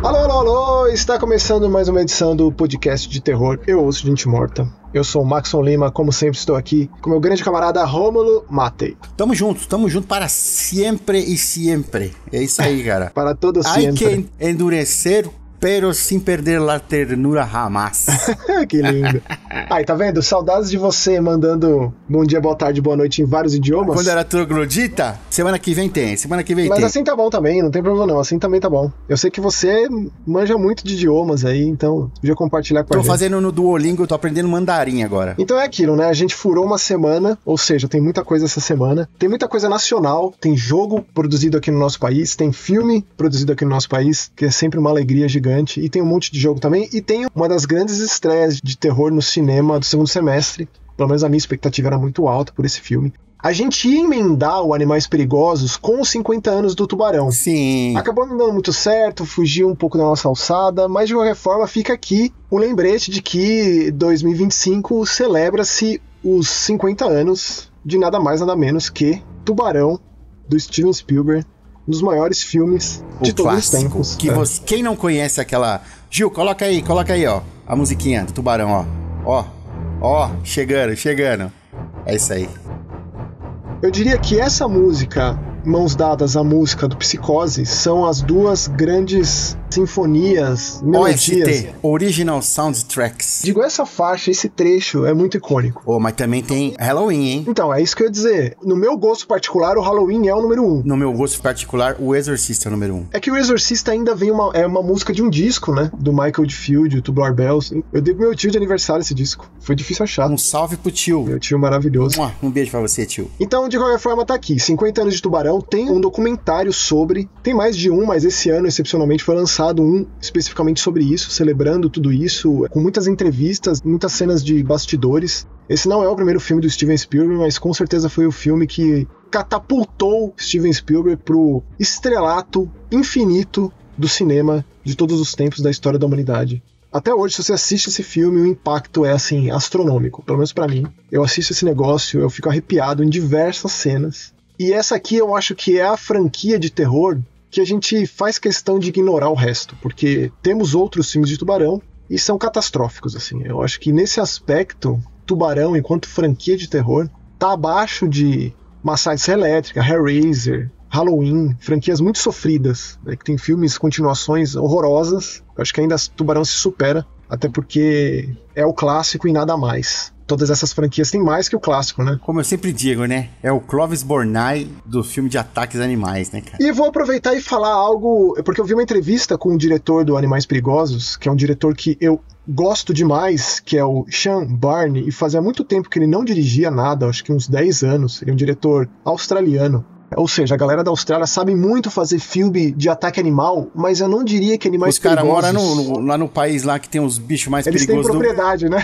Alô, está começando mais uma edição do podcast de terror Eu Ouço Gente Morta. Eu sou o Maxon Lima, como sempre estou aqui com meu grande camarada Rômulo Matei. Tamo junto para sempre e sempre. É isso aí, cara. Para todo sempre. Hay que endurecer, pero sem perder la ternura jamás. Que lindo. Aí, tá vendo? Saudades de você mandando bom dia, boa tarde, boa noite em vários idiomas. Quando era troglodita, semana que vem tem. Mas assim tá bom também, não tem problema não. Assim também tá bom. Eu sei que você manja muito de idiomas aí, então podia compartilhar com a gente. Tô fazendo no Duolingo, tô aprendendo mandarim agora. Então é aquilo, né? A gente furou uma semana, ou seja, tem muita coisa essa semana. Tem muita coisa nacional, tem jogo produzido aqui no nosso país, tem filme produzido aqui no nosso país, que é sempre uma alegria gigante. E tem um monte de jogo também. E tem uma das grandes estreias de terror no cinema do segundo semestre. Pelo menos a minha expectativa era muito alta por esse filme. A gente ia emendar o Animais Perigosos com os 50 anos do Tubarão. Sim. Acabou não dando muito certo, fugiu um pouco da nossa alçada, mas de qualquer forma fica aqui o lembrete de que 2025 celebra-se os 50 anos de nada mais nada menos que Tubarão, do Steven Spielberg, um dos maiores filmes de todos os tempos. Quem não conhece aquela... Gil, coloca aí, ó, a musiquinha do Tubarão, ó, chegando. É isso aí. Eu diria que essa música, mãos dadas à música do Psicose, são as duas grandes sinfonias, melodias. OST, Original Soundtracks. Digo, essa faixa, esse trecho é muito icônico. Mas também tem Halloween, hein? Então, é isso que eu ia dizer. No meu gosto particular, o Halloween é o número 1. No meu gosto particular, o Exorcista é o número 1. É que o Exorcista ainda vem uma música de um disco, né? Do Michael Field, o Tubular Bells. Eu dei pro meu tio de aniversário esse disco. Foi difícil achar. Um salve pro tio. Meu tio maravilhoso. Um beijo pra você, tio. Então, de qualquer forma, tá aqui. 50 anos de Tubarão. Tem um documentário sobre... Tem mais de um, mas esse ano, excepcionalmente, foi lançado um especificamente sobre isso, celebrando tudo isso, com muitas entrevistas, muitas cenas de bastidores. Esse não é o primeiro filme do Steven Spielberg, mas com certeza foi o filme que catapultou Steven Spielberg pro estrelato infinito do cinema de todos os tempos da história da humanidade. Até hoje, se você assiste esse filme, o impacto é, assim, astronômico. Pelo menos pra mim. Eu assisto esse negócio, eu fico arrepiado em diversas cenas. E essa aqui eu acho que é a franquia de terror que a gente faz questão de ignorar o resto, porque temos outros filmes de Tubarão e são catastróficos, assim. Eu acho que nesse aspecto, Tubarão, enquanto franquia de terror, tá abaixo de Massacre Elétrica, Hellraiser, Halloween, franquias muito sofridas, né, que tem filmes, continuações horrorosas. Eu acho que ainda Tubarão se supera, até porque é o clássico e nada mais. Todas essas franquias têm mais que o clássico, né? Como eu sempre digo, né? É o Clovis Bornai do filme de ataques animais, né, cara? E vou aproveitar e falar algo, porque eu vi uma entrevista com o diretor do Animais Perigosos, que é um diretor que eu gosto demais, que é o Sean Barney, e fazia muito tempo que ele não dirigia nada, acho que uns 10 anos. Ele é um diretor australiano. Ou seja, a galera da Austrália sabe muito fazer filme de ataque animal, mas eu não diria que animais perigosos... Os caras moram lá no país lá que tem os bichos mais perigosos. Eles têm propriedade, né?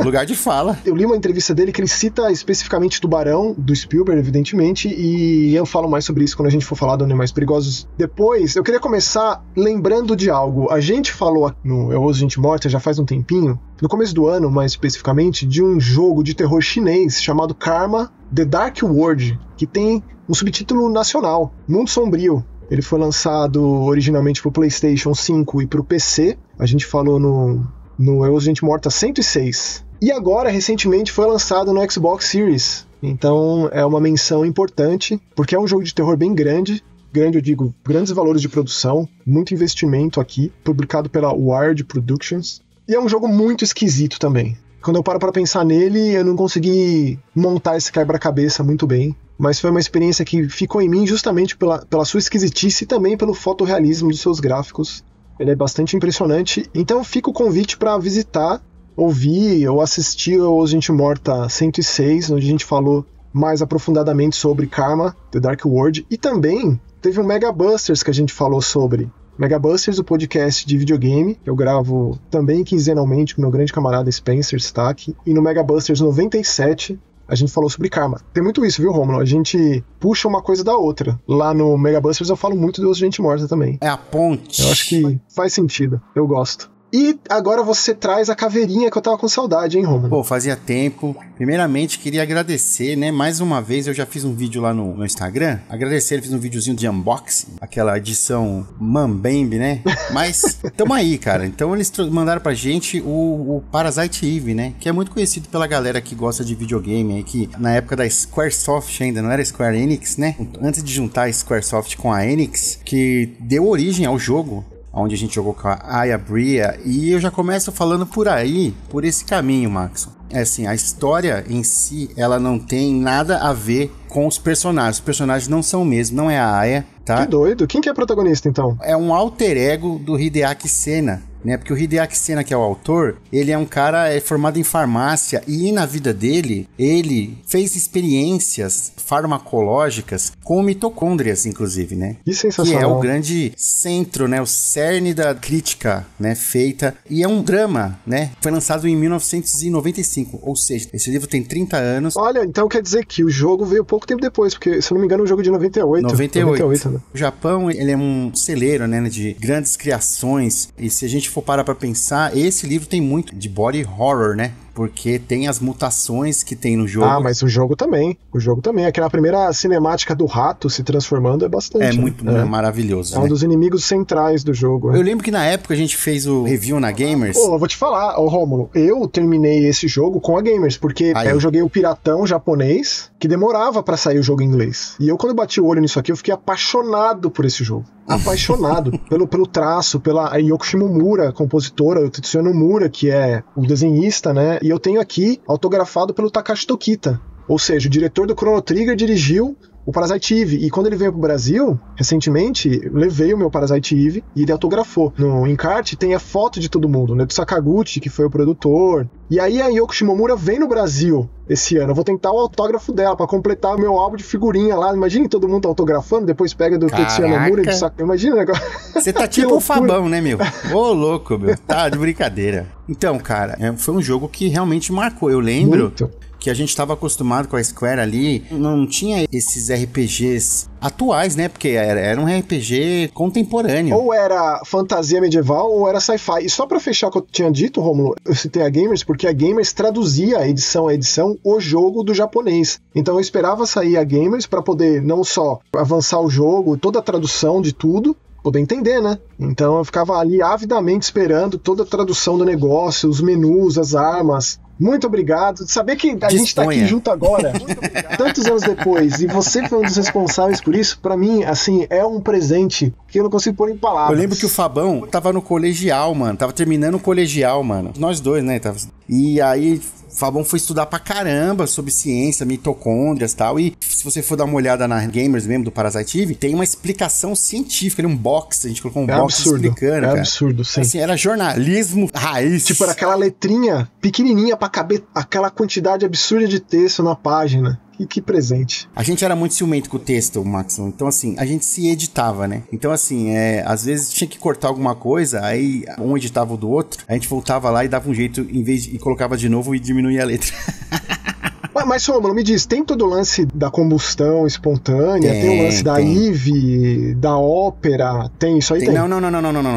Lugar de fala. Eu li uma entrevista dele que ele cita especificamente Tubarão, do Spielberg, evidentemente, e eu falo mais sobre isso quando a gente for falar do Animais Perigosos. Depois, eu queria começar lembrando de algo. A gente falou no Eu Ouço Gente Morta já faz um tempinho, no começo do ano, mais especificamente, de um jogo de terror chinês chamado Karma The Dark World, que tem um subtítulo nacional, Mundo Sombrio. Ele foi lançado originalmente para o PlayStation 5 e para o PC. A gente falou no Eu Ouço Gente Morta 106. E agora, recentemente, foi lançado no Xbox Series. Então, é uma menção importante, porque é um jogo de terror bem grande. Grande, eu digo, grandes valores de produção, muito investimento aqui, publicado pela Wired Productions. E é um jogo muito esquisito também. Quando eu paro para pensar nele, eu não consegui montar esse quebra-cabeça muito bem. Mas foi uma experiência que ficou em mim justamente pela sua esquisitice e também pelo fotorrealismo dos seus gráficos. Ele é bastante impressionante. Então fica o convite para visitar, ouvir ou assistir ao Gente Morta 106, onde a gente falou mais aprofundadamente sobre Karma, The Dark World. E também teve um Mega Busters que a gente falou sobre. Mega Busters, o podcast de videogame, que eu gravo também quinzenalmente com meu grande camarada Spencer Stack. E no Mega Busters 97... a gente falou sobre karma. Tem muito isso, viu, Rômulo? A gente puxa uma coisa da outra. Lá no Mega Busters eu falo muito do Gente Morta também. É a ponte. Eu acho que faz sentido. Eu gosto. E agora você traz a caveirinha que eu tava com saudade, hein, Rômulo? Pô, fazia tempo. Primeiramente, queria agradecer, né? Mais uma vez, eu já fiz um vídeo lá no Instagram. Agradecer, fiz um videozinho de unboxing. Aquela edição Mambembe, né? Mas, tamo aí, cara. Então, eles mandaram pra gente o Parasite Eve, né? Que é muito conhecido pela galera que gosta de videogame aí, que na época da Squaresoft ainda, não era Square Enix, né? Antes de juntar a Squaresoft com a Enix, que deu origem ao jogo, onde a gente jogou com a Aya Bria, e eu já começo falando por aí, por esse caminho, Maxon. É assim, a história em si, ela não tem nada a ver com os personagens. Os personagens não são o mesmo, não é a Aya, tá? Que doido. Quem que é a protagonista, então? É um alter ego do Hideaki Sena, né? Porque o Hideaki Sena, que é o autor, ele é um cara formado em farmácia e na vida dele, ele fez experiências farmacológicas com mitocôndrias, inclusive, né? Que sensacional. Que é o grande centro, né? O cerne da crítica, né? Feita. E é um drama, né? Foi lançado em 1995, ou seja, esse livro tem 30 anos. Olha, então quer dizer que o jogo veio pouco tempo depois, porque, se eu não me engano, o jogo é de 98. 98. Né? O Japão, ele é um celeiro, né? De grandes criações. E se a gente for parar pra pensar, esse livro tem muito de body horror, né? Porque tem as mutações que tem no jogo. Ah, mas o jogo também. O jogo também. Aquela primeira cinemática do rato se transformando é bastante. É muito maravilhoso. É um dos inimigos centrais do jogo. Eu lembro que na época a gente fez o review na Gamers. Pô, eu vou te falar, Rômulo, eu terminei esse jogo com a Gamers, porque eu joguei o piratão japonês, que demorava pra sair o jogo em inglês. E eu, quando bati o olho nisso aqui, eu fiquei apaixonado por esse jogo. Apaixonado pelo traço, pela Yoko Shimomura, compositora, o Tetsuya Nomura, que é o desenhista, né? E eu tenho aqui autografado pelo Takashi Tokita. Ou seja, o diretor do Chrono Trigger dirigiu o Parasite Eve. E quando ele veio pro Brasil, recentemente, eu levei o meu Parasite Eve e ele autografou. No encarte tem a foto de todo mundo, né? Do Sakaguchi, que foi o produtor. E aí a Yoko Shimomura vem no Brasil esse ano. Eu vou tentar o autógrafo dela pra completar o meu álbum de figurinha lá. Imagina todo mundo autografando, depois pega do Tetsuya Nomura e do Sakaguchi. Imagina o negócio. Você tá tipo o Fabão, né, meu? Ô, louco, meu. Tá de brincadeira. Então, cara, foi um jogo que realmente marcou. Eu lembro que a gente estava acostumado com a Square ali, não tinha esses RPGs atuais, né? Porque era um RPG contemporâneo. Ou era fantasia medieval ou era sci-fi. E só pra fechar o que eu tinha dito, Rômulo, eu citei a Gamers porque a Gamers traduzia edição a edição o jogo do japonês. Então eu esperava sair a Gamers pra poder não só avançar o jogo, toda a tradução de tudo, poder entender, né? Então eu ficava ali avidamente esperando toda a tradução do negócio, os menus, as armas. Muito obrigado. Saber que a gente tá aqui junto agora, tantos anos depois, e você foi um dos responsáveis por isso, pra mim, assim, é um presente que eu não consigo pôr em palavras. Eu lembro que o Fabão tava no colegial, mano. Tava terminando o colegial, mano. Nós dois, né? E aí, o Fabão foi estudar pra caramba sobre ciência, mitocôndrias e tal. E se você for dar uma olhada na Gamers mesmo do Parasite Eve, tem uma explicação científica, um box. A gente colocou um box absurdo, explicando, cara. É absurdo, sim. Assim, era jornalismo raiz. Tipo, era aquela letrinha pequenininha pra caber aquela quantidade absurda de texto na página. Que presente. A gente era muito ciumento com o texto, Maxon. Então, assim, a gente se editava, né? Então, assim, às vezes tinha que cortar alguma coisa, aí um editava o do outro, a gente voltava lá e dava um jeito, e colocava de novo e diminuía a letra. Mas, Rômulo, me diz, tem todo o lance da combustão espontânea? Tem o lance da Eve, da ópera? Tem isso aí? Tem? Não,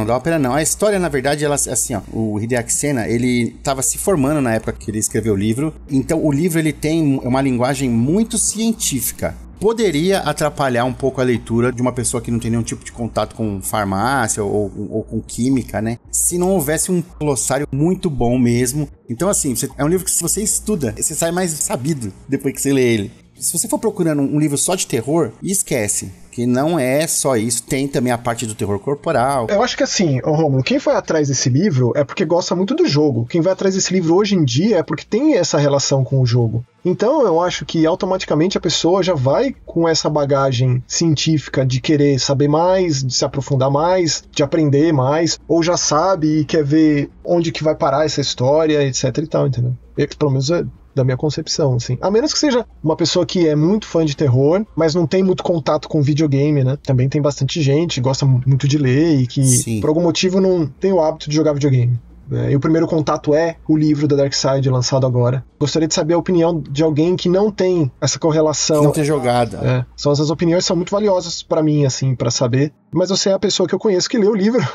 da ópera não. A história, na verdade, ela, assim, ó, o Hideaki Sena, ele estava se formando na época que ele escreveu o livro, então o livro, ele tem uma linguagem muito científica. Poderia atrapalhar um pouco a leitura de uma pessoa que não tem nenhum tipo de contato com farmácia ou com química, né? Se não houvesse um glossário muito bom mesmo. Então, assim, é um livro que se você estuda, você sai mais sabido depois que você lê ele. Se você for procurando um livro só de terror, esquece. Que não é só isso, tem também a parte do terror corporal. Eu acho que assim, Rômulo, quem foi atrás desse livro é porque gosta muito do jogo. Quem vai atrás desse livro hoje em dia é porque tem essa relação com o jogo. Então eu acho que automaticamente a pessoa já vai com essa bagagem científica de querer saber mais, de se aprofundar mais, de aprender mais, ou já sabe e quer ver onde que vai parar essa história, etc e tal, entendeu? Pelo menos da minha concepção, assim. A menos que seja uma pessoa que é muito fã de terror, mas não tem muito contato com videogame, né? Também tem bastante gente, gosta muito de ler e que, por algum motivo, não tem o hábito de jogar videogame. né? E o primeiro contato é o livro da Darkseid lançado agora. Gostaria de saber a opinião de alguém que não tem essa correlação. Não tem jogado. Essas opiniões são muito valiosas pra mim, assim, pra saber. Mas você é a pessoa que eu conheço que leu o livro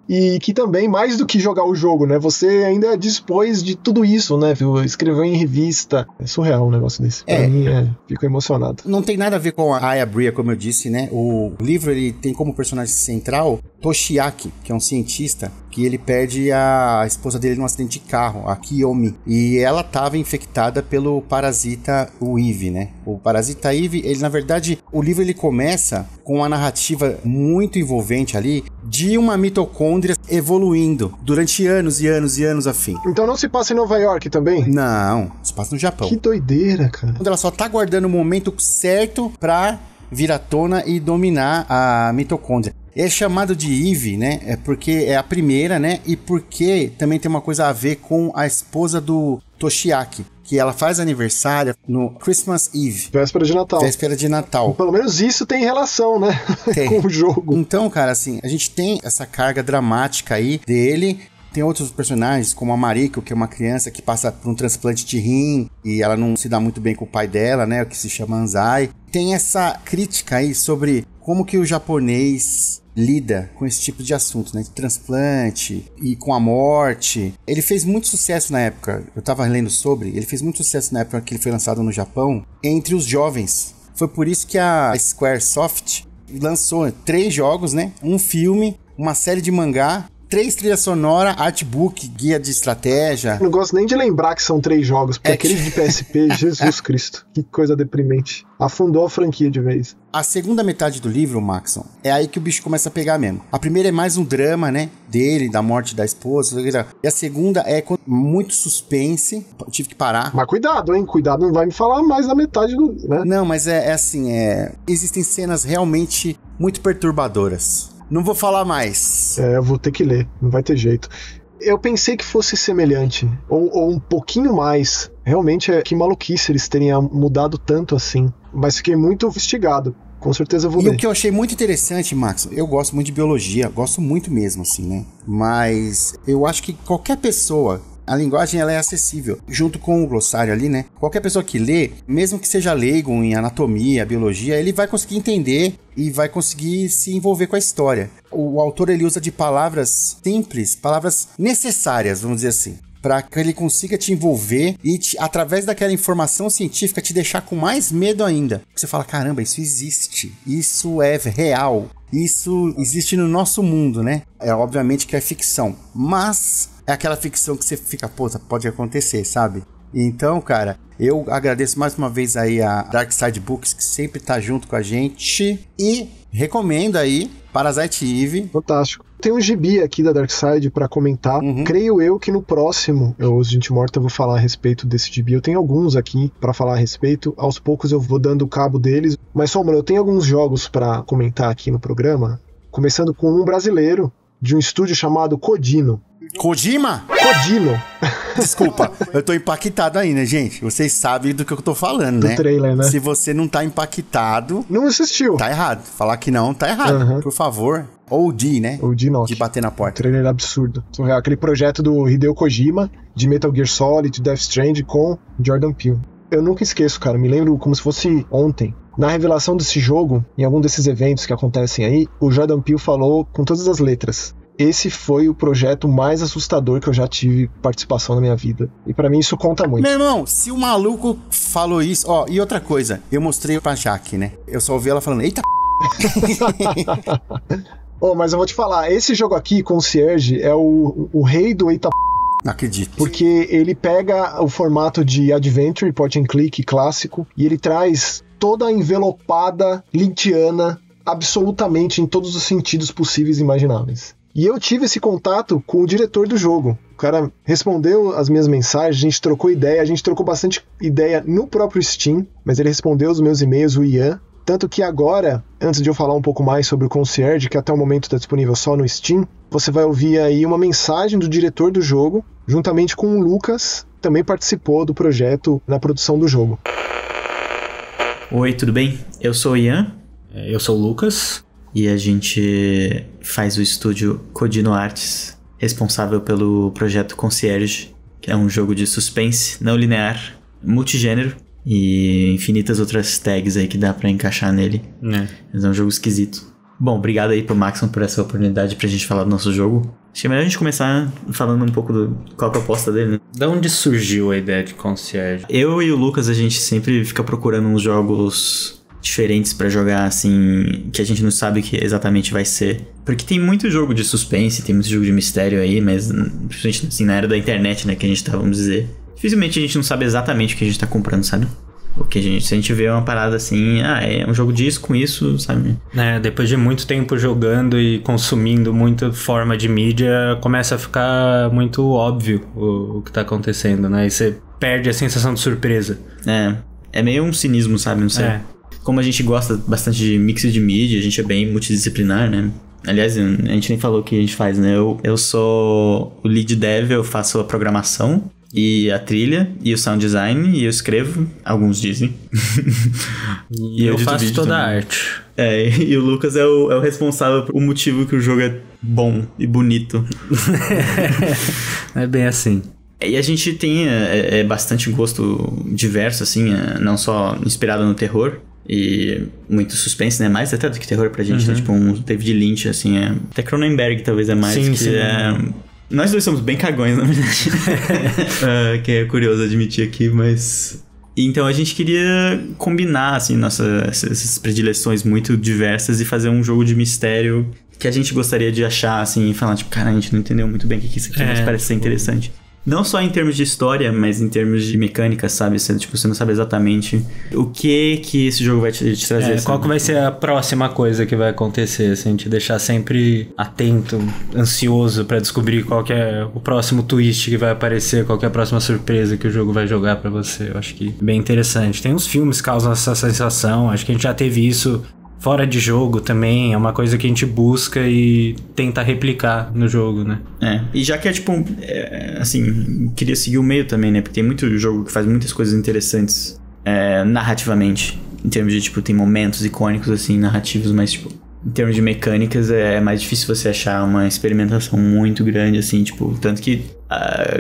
e que também, mais do que jogar o jogo, né? Você ainda dispôs de tudo isso, né? Escreveu em revista. É surreal um negócio desse. Pra mim, fico emocionado. Não tem nada a ver com a Aya Bria, como eu disse, né? O livro, ele tem como personagem central Toshiaki, que é um cientista que ele perde a esposa dele num acidente de carro, a Kiyomi. E ela estava infectada pelo parasita Eve, né? O parasita Eve, ele, na verdade, o livro ele começa com uma narrativa muito envolvente ali de uma mitocôndria evoluindo durante anos e anos e anos a fim. Então não se passa em Nova York também? Não, se passa no Japão. Que doideira, cara. Quando ela só tá guardando o momento certo pra vir à tona e dominar a mitocôndria. É chamado de Eve, né? É porque é a primeira, né? E porque também tem uma coisa a ver com a esposa do Toshiaki, que ela faz aniversário no Christmas Eve. Véspera de Natal. Véspera de Natal. Pelo menos isso tem relação, né? Tem. Com o jogo. Então, cara, assim, a gente tem essa carga dramática aí dele. Tem outros personagens, como a Mariko, que é uma criança que passa por um transplante de rim e ela não se dá muito bem com o pai dela, né? O que se chama Anzai. Tem essa crítica aí sobre como que o japonês lida com esse tipo de assunto, né? De transplante e com a morte. Ele fez muito sucesso na época, eu tava lendo sobre, ele fez muito sucesso na época que ele foi lançado no Japão, entre os jovens. Foi por isso que a Squaresoft lançou 3 jogos, né? Um filme, uma série de mangá, 3 trilhas sonoras, artbook, guia de estratégia. Eu não gosto nem de lembrar que são 3 jogos, porque aqueles de PSP, Jesus Cristo, que coisa deprimente. Afundou a franquia de vez. A segunda metade do livro, Maxon, é aí que o bicho começa a pegar mesmo. A primeira é mais um drama, né, dele, da morte da esposa, e a segunda é com muito suspense, eu tive que parar. Mas cuidado, hein, cuidado, não vai me falar mais da metade do... né? Não, mas é assim, existem cenas realmente muito perturbadoras. Não vou falar mais. Eu vou ter que ler, não vai ter jeito. Eu pensei que fosse semelhante, ou um pouquinho mais. Realmente, que maluquice eles terem mudado tanto assim. Mas fiquei muito instigado. Com certeza eu vou ler. E o que eu achei muito interessante, Max, eu gosto muito de biologia, gosto muito mesmo, assim, né? Mas eu acho que qualquer pessoa... A linguagem, ela é acessível, junto com o glossário ali, né? Qualquer pessoa que lê, mesmo que seja leigo em anatomia, biologia, ele vai conseguir entender e vai conseguir se envolver com a história. O autor, ele usa de palavras simples, palavras necessárias, vamos dizer assim, para que ele consiga te envolver e, através daquela informação científica, te deixar com mais medo ainda. Você fala, caramba, isso existe, isso é real, isso existe no nosso mundo, né? Obviamente que é ficção, mas... é aquela ficção que você fica, pô, pode acontecer, sabe? Então, cara, eu agradeço mais uma vez aí a Darkseid Books, que sempre tá junto com a gente. E recomendo aí Parasite Eve. Fantástico. Tem um gibi aqui da Darkseid pra comentar. Creio eu que no próximo, Os Gente Morta, eu vou falar a respeito desse gibi. Eu tenho alguns aqui pra falar a respeito. Aos poucos eu vou dando cabo deles. Mas, Sombra, eu tenho alguns jogos pra comentar aqui no programa. Começando com um brasileiro, de um estúdio chamado Codino. Kojima? Codino. Desculpa, eu tô impactado ainda, gente. Vocês sabem do que eu tô falando, né? Do trailer, né? Se você não tá impactado... não assistiu. Tá errado. Falar que não, tá errado. Por favor. OD, né? OD Nock. De bater na porta. O trailer é absurdo. Aquele projeto do Hideo Kojima, de Metal Gear Solid, Death Stranding, com Jordan Peele. Eu nunca esqueço, cara. Me lembro como se fosse ontem. Na revelação desse jogo, em algum desses eventos que acontecem aí, o Jordan Peele falou com todas as letras: esse foi o projeto mais assustador que eu já tive participação na minha vida. E pra mim isso conta muito. Meu irmão, se o maluco falou isso... Ó, e outra coisa, eu mostrei pra Jaque, né? Eu só ouvi ela falando, eita mas eu vou te falar, esse jogo aqui, Concierge, é o rei do eita. Não acredito. Porque ele pega o formato de Adventure, point and click clássico, e ele traz toda a envelopada lintiana, absolutamente em todos os sentidos possíveis e imagináveis. E eu tive esse contato com o diretor do jogo. O cara respondeu as minhas mensagens, a gente trocou ideia, a gente trocou bastante ideia no próprio Steam, mas ele respondeu os meus e-mails, o Ian. Tanto que agora, antes de eu falar um pouco mais sobre o Concierge, que até o momento está disponível só no Steam, você vai ouvir aí uma mensagem do diretor do jogo, juntamente com o Lucas, que também participou do projeto na produção do jogo. Oi, tudo bem? Eu sou o Ian, eu sou o Lucas, e a gente faz o estúdio Codino Arts. responsável pelo projeto Concierge, que é um jogo de suspense não linear, multigênero e infinitas outras tags aí que dá pra encaixar nele. Mas é um jogo esquisito. Bom, obrigado aí pro Maxon por essa oportunidade pra gente falar do nosso jogo. Acho que é melhor a gente começar falando um pouco qual a proposta dele, né? Da onde surgiu a ideia de Concierge? Eu e o Lucas, a gente sempre fica procurando uns jogos diferentes pra jogar, assim, que a gente não sabe o que exatamente vai ser. Porque tem muito jogo de suspense, tem muito jogo de mistério aí, mas principalmente assim, na era da internet, né, que a gente tá, vamos dizer. Dificilmente a gente não sabe exatamente o que a gente tá comprando, sabe? Porque se a gente vê uma parada assim, é um jogo disso com isso, sabe? Depois de muito tempo jogando e consumindo muita forma de mídia, começa a ficar muito óbvio o que tá acontecendo, né? E você perde a sensação de surpresa. É meio um cinismo, sabe? Não sei. Como a gente gosta bastante de mix de mídia, a gente é bem multidisciplinar, né? Aliás, a gente nem falou o que a gente faz, né? Eu sou o lead dev, eu faço a programação e a trilha e o sound design, e eu escrevo, alguns dizem. E eu faço toda a arte. E o Lucas é o responsável por o motivo que o jogo é bom e bonito. É bem assim. E a gente tem bastante gosto diverso, assim, não só inspirado no terror e muito suspense, né? Mais até do que terror pra gente, né? Tipo um David Lynch, assim, até Cronenberg talvez é mais, Nós dois somos bem cagões, na verdade. Que é curioso admitir aqui, mas... Então a gente queria combinar, assim, essas predileções muito diversas e fazer um jogo de mistério que a gente gostaria de achar, assim, e falar, tipo, cara, a gente não entendeu muito bem o que isso aqui, mas parece ser interessante. Não só em termos de história, mas em termos de mecânica, sabe? Você não sabe exatamente o que esse jogo vai te trazer. Qual que vai ser a próxima coisa que vai acontecer, assim, te deixar sempre atento, ansioso pra descobrir qual que é o próximo twist que vai aparecer, qual que é a próxima surpresa que o jogo vai jogar pra você. Eu acho que é bem interessante. Tem uns filmes que causam essa sensação, acho que a gente já teve isso fora de jogo também, é uma coisa que a gente busca e tenta replicar no jogo, né? E já que tipo, assim, queria seguir o meio também, né? Porque tem muito jogo que faz muitas coisas interessantes narrativamente. Em termos de, tipo, tem momentos icônicos, assim, narrativos, mas, tipo, em termos de mecânicas é mais difícil você achar uma experimentação muito grande, assim, tipo, tanto que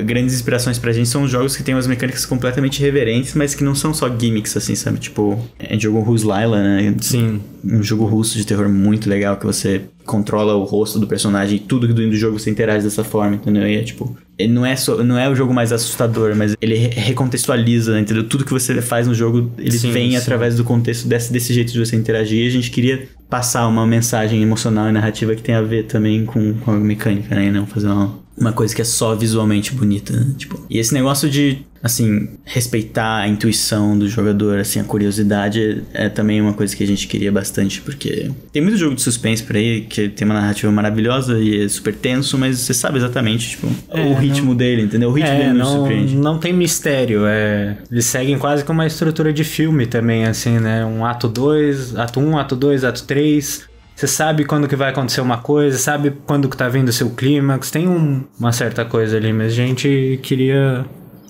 grandes inspirações pra gente são os jogos que tem umas mecânicas completamente irreverentes, mas que não são só gimmicks, assim, sabe? Tipo, jogo Who's Lila, né? Sim. Um jogo russo de terror muito legal, que você controla o rosto do personagem e tudo do jogo você interage dessa forma, entendeu? E tipo, ele não é o jogo mais assustador, mas ele recontextualiza, entendeu? Tudo que você faz no jogo, ele vem através do contexto desse jeito de você interagir, e a gente queria passar uma mensagem emocional e narrativa que tem a ver também com a mecânica, né? E não fazer uma coisa que é só visualmente bonita, né? Tipo, e esse negócio de, assim, respeitar a intuição do jogador, assim, a curiosidade é também uma coisa que a gente queria bastante, porque tem muito jogo de suspense por aí que tem uma narrativa maravilhosa e é super tenso, mas você sabe exatamente, tipo, o ritmo dele, entendeu? O ritmo dele não surpreende. Não tem mistério, eles seguem quase com uma estrutura de filme também, assim, né? Um ato 2, ato 1, ato 2, ato 3... Você sabe quando que vai acontecer uma coisa, sabe quando que tá vindo o seu clímax, tem uma certa coisa ali, mas a gente queria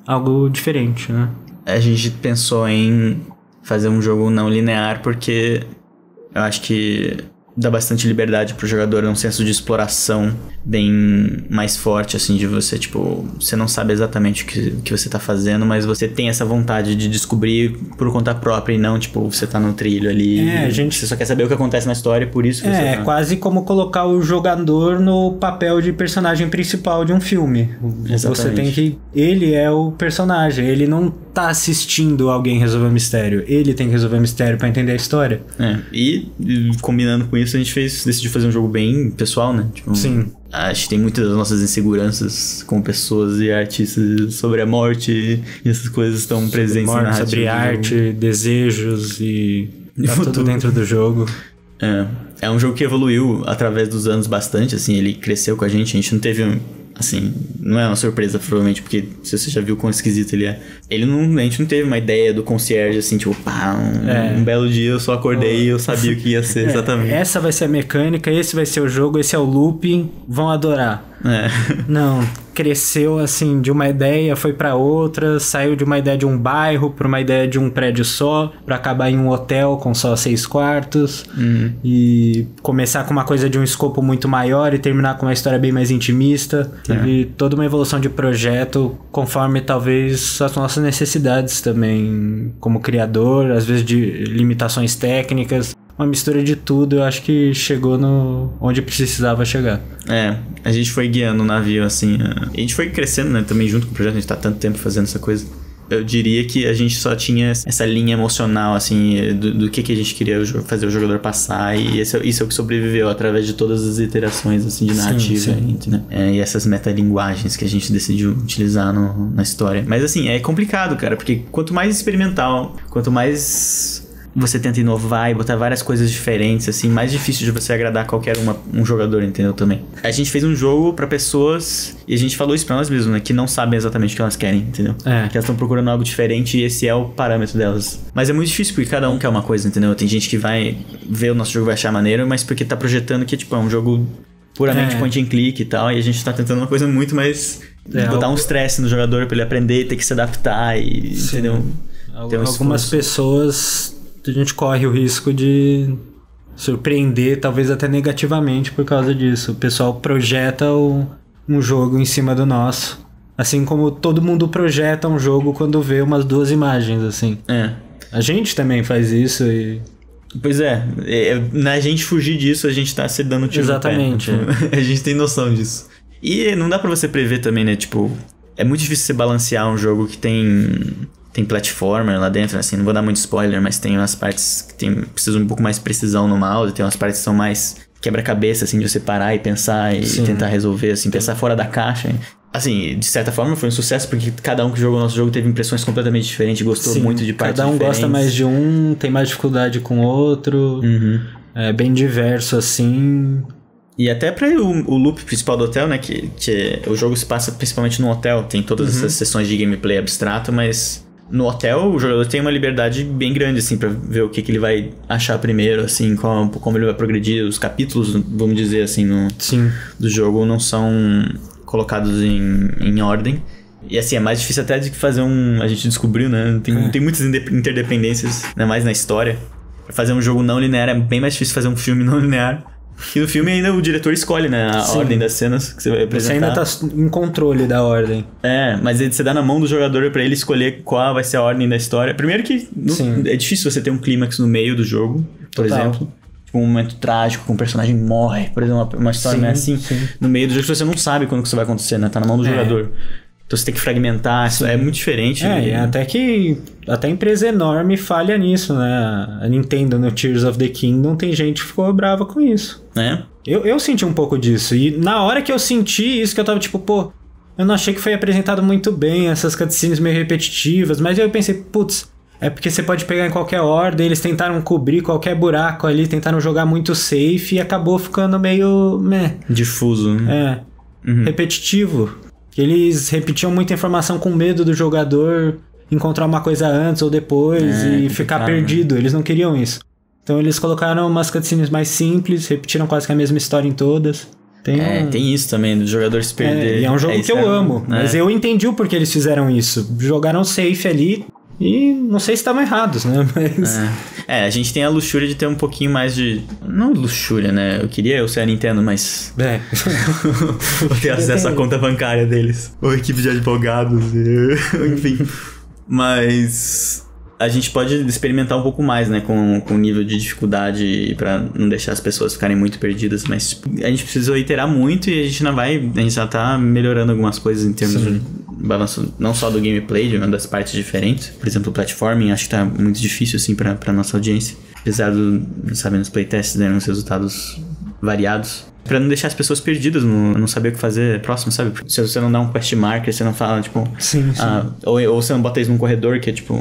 algo diferente, né? A gente pensou em fazer um jogo não linear porque eu acho que dá bastante liberdade pro jogador, um senso de exploração bem mais forte, assim, de você, tipo, você não sabe exatamente o que você tá fazendo, mas você tem essa vontade de descobrir por conta própria e não, tipo, você tá no trilho ali, você só quer saber o que acontece na história, por isso que você tá... quase como colocar o jogador no papel de personagem principal de um filme. Exatamente. Você tem que... Ele é o personagem, ele não tá assistindo alguém resolver o mistério, ele tem que resolver o mistério pra entender a história. E combinando com isso, a gente decidiu fazer um jogo bem pessoal, né? Tipo, sim. Acho que tem muitas das nossas inseguranças como pessoas e artistas sobre a morte e essas coisas estão presentes na narrativa. Sobre arte, desejos e tá tudo dentro do jogo. É um jogo que evoluiu através dos anos bastante, assim, ele cresceu com a gente não teve... Assim, não é uma surpresa, provavelmente, porque se você já viu quão esquisito ele é. A gente não teve uma ideia do concierge, assim, tipo, um belo dia eu só acordei e eu sabia o que ia ser exatamente. Essa vai ser a mecânica, esse vai ser o jogo, esse é o looping, vão adorar. Não, cresceu assim de uma ideia, foi pra outra, saiu de uma ideia de um bairro pra uma ideia de um prédio só, pra acabar em um hotel com só 6 quartos e começar com uma coisa de um escopo muito maior e terminar com uma história bem mais intimista. Teve toda uma evolução de projeto conforme talvez as nossas necessidades também como criador, às vezes de limitações técnicas. Uma mistura de tudo, eu acho que chegou no onde precisava chegar. A gente foi guiando o navio, assim. A gente foi crescendo, né, também junto com o projeto, a gente tá tanto tempo fazendo essa coisa. Eu diria que a gente só tinha essa linha emocional, assim, do que a gente queria fazer o jogador passar, e isso é o que sobreviveu através de todas as iterações, assim, de narrativa, né? E essas metalinguagens que a gente decidiu utilizar na história. Mas, assim, é complicado, cara, porque quanto mais experimental, quanto mais você tenta inovar e botar várias coisas diferentes, assim, mais difícil de você agradar qualquer um jogador, entendeu? Também. A gente fez um jogo pra pessoas, e a gente falou isso pra nós mesmos, né? Que não sabem exatamente o que elas querem, entendeu? Que elas estão procurando algo diferente e esse é o parâmetro delas. Mas é muito difícil porque cada um quer uma coisa, entendeu? Tem gente que vai ver o nosso jogo e vai achar maneiro, mas porque tá projetando que, tipo, é um jogo puramente point and click e tal, e a gente tá tentando uma coisa muito mais... botar um stress no jogador pra ele aprender, ter que se adaptar e, entendeu? Algumas pessoas... a gente corre o risco de surpreender, talvez até negativamente por causa disso. O pessoal projeta um jogo em cima do nosso. Assim como todo mundo projeta um jogo quando vê umas 2 imagens, assim. A gente também faz isso e... Pois na gente fugir disso, a gente tá se dando tiro no pé. Exatamente. A gente tem noção disso. E não dá pra você prever também, né? Tipo, é muito difícil você balancear um jogo que tem platformer lá dentro, assim, não vou dar muito spoiler, mas tem umas partes que precisam um pouco mais de precisão no mouse, tem umas partes que são mais quebra-cabeça, assim, de você parar e pensar e tentar resolver, assim, pensar fora da caixa. Assim, de certa forma foi um sucesso, porque cada um que jogou o nosso jogo teve impressões completamente diferentes, gostou muito de partes diferentes. Cada um gosta mais de um, tem mais dificuldade com o outro, é bem diverso, assim... E até para o loop principal do hotel, né, que o jogo se passa principalmente no hotel, tem todas essas sessões de gameplay abstrato, mas... No hotel, o jogador tem uma liberdade bem grande, assim, pra ver o que ele vai achar primeiro, assim, como ele vai progredir. Os capítulos, vamos dizer assim, do jogo não são colocados em ordem. E, assim, é mais difícil até de fazer a gente descobriu, né? Tem muitas interdependências, né, mais na história. Pra fazer um jogo não linear é bem mais difícil fazer um filme não linear. E no filme ainda o diretor escolhe, né, a ordem das cenas que você vai apresentar. Você ainda tá em controle da ordem. Mas você dá na mão do jogador pra ele escolher qual vai ser a ordem da história. Primeiro que é difícil você ter um clímax no meio do jogo, por exemplo. Tipo, um momento trágico, que um personagem morre, por exemplo, uma história assim. No meio do jogo você não sabe quando que isso vai acontecer, né? Tá na mão do jogador. Então você tem que fragmentar, isso é muito diferente. E até que até a empresa enorme falha nisso, né? A Nintendo no Tears of the Kingdom tem gente que ficou brava com isso. Eu senti um pouco disso. E na hora que eu senti isso, que eu tava tipo, pô, eu não achei que foi apresentado muito bem, essas cutscenes meio repetitivas, mas aí eu pensei, putz, é porque você pode pegar em qualquer ordem, eles tentaram cobrir qualquer buraco ali, tentaram jogar muito safe e acabou ficando meio... difuso, né? Repetitivo. Eles repetiam muita informação com medo do jogador encontrar uma coisa antes ou depois e ficar perdido. Eles não queriam isso. Então eles colocaram umas cutscenes mais simples, repetiram quase que a mesma história em todas. Tem isso também, do jogador se perder. E é um jogo que eu amo, mas eu entendi o porquê eles fizeram isso. Jogaram safe ali e não sei se estavam errados, né? Mas... a gente tem a luxúria de ter um pouquinho mais de... Não luxúria, né? Eu queria ser a Nintendo, mas... Vou ter acesso à conta bancária deles. Ou equipe de advogados, enfim. Mas... a gente pode experimentar um pouco mais, né, com o nível de dificuldade pra não deixar as pessoas ficarem muito perdidas, mas a gente precisou iterar muito e a gente já tá melhorando algumas coisas em termos de balanço, não só do gameplay, de uma das partes diferentes. Por exemplo, o platforming, acho que tá muito difícil, assim, pra nossa audiência. Apesar nos playtests, né, nos resultados variados. Pra não deixar as pessoas perdidas, não saber o que fazer próximo, sabe? Se você não dá um quest marker, você não fala, tipo... Ou você não bota isso num corredor, que é tipo...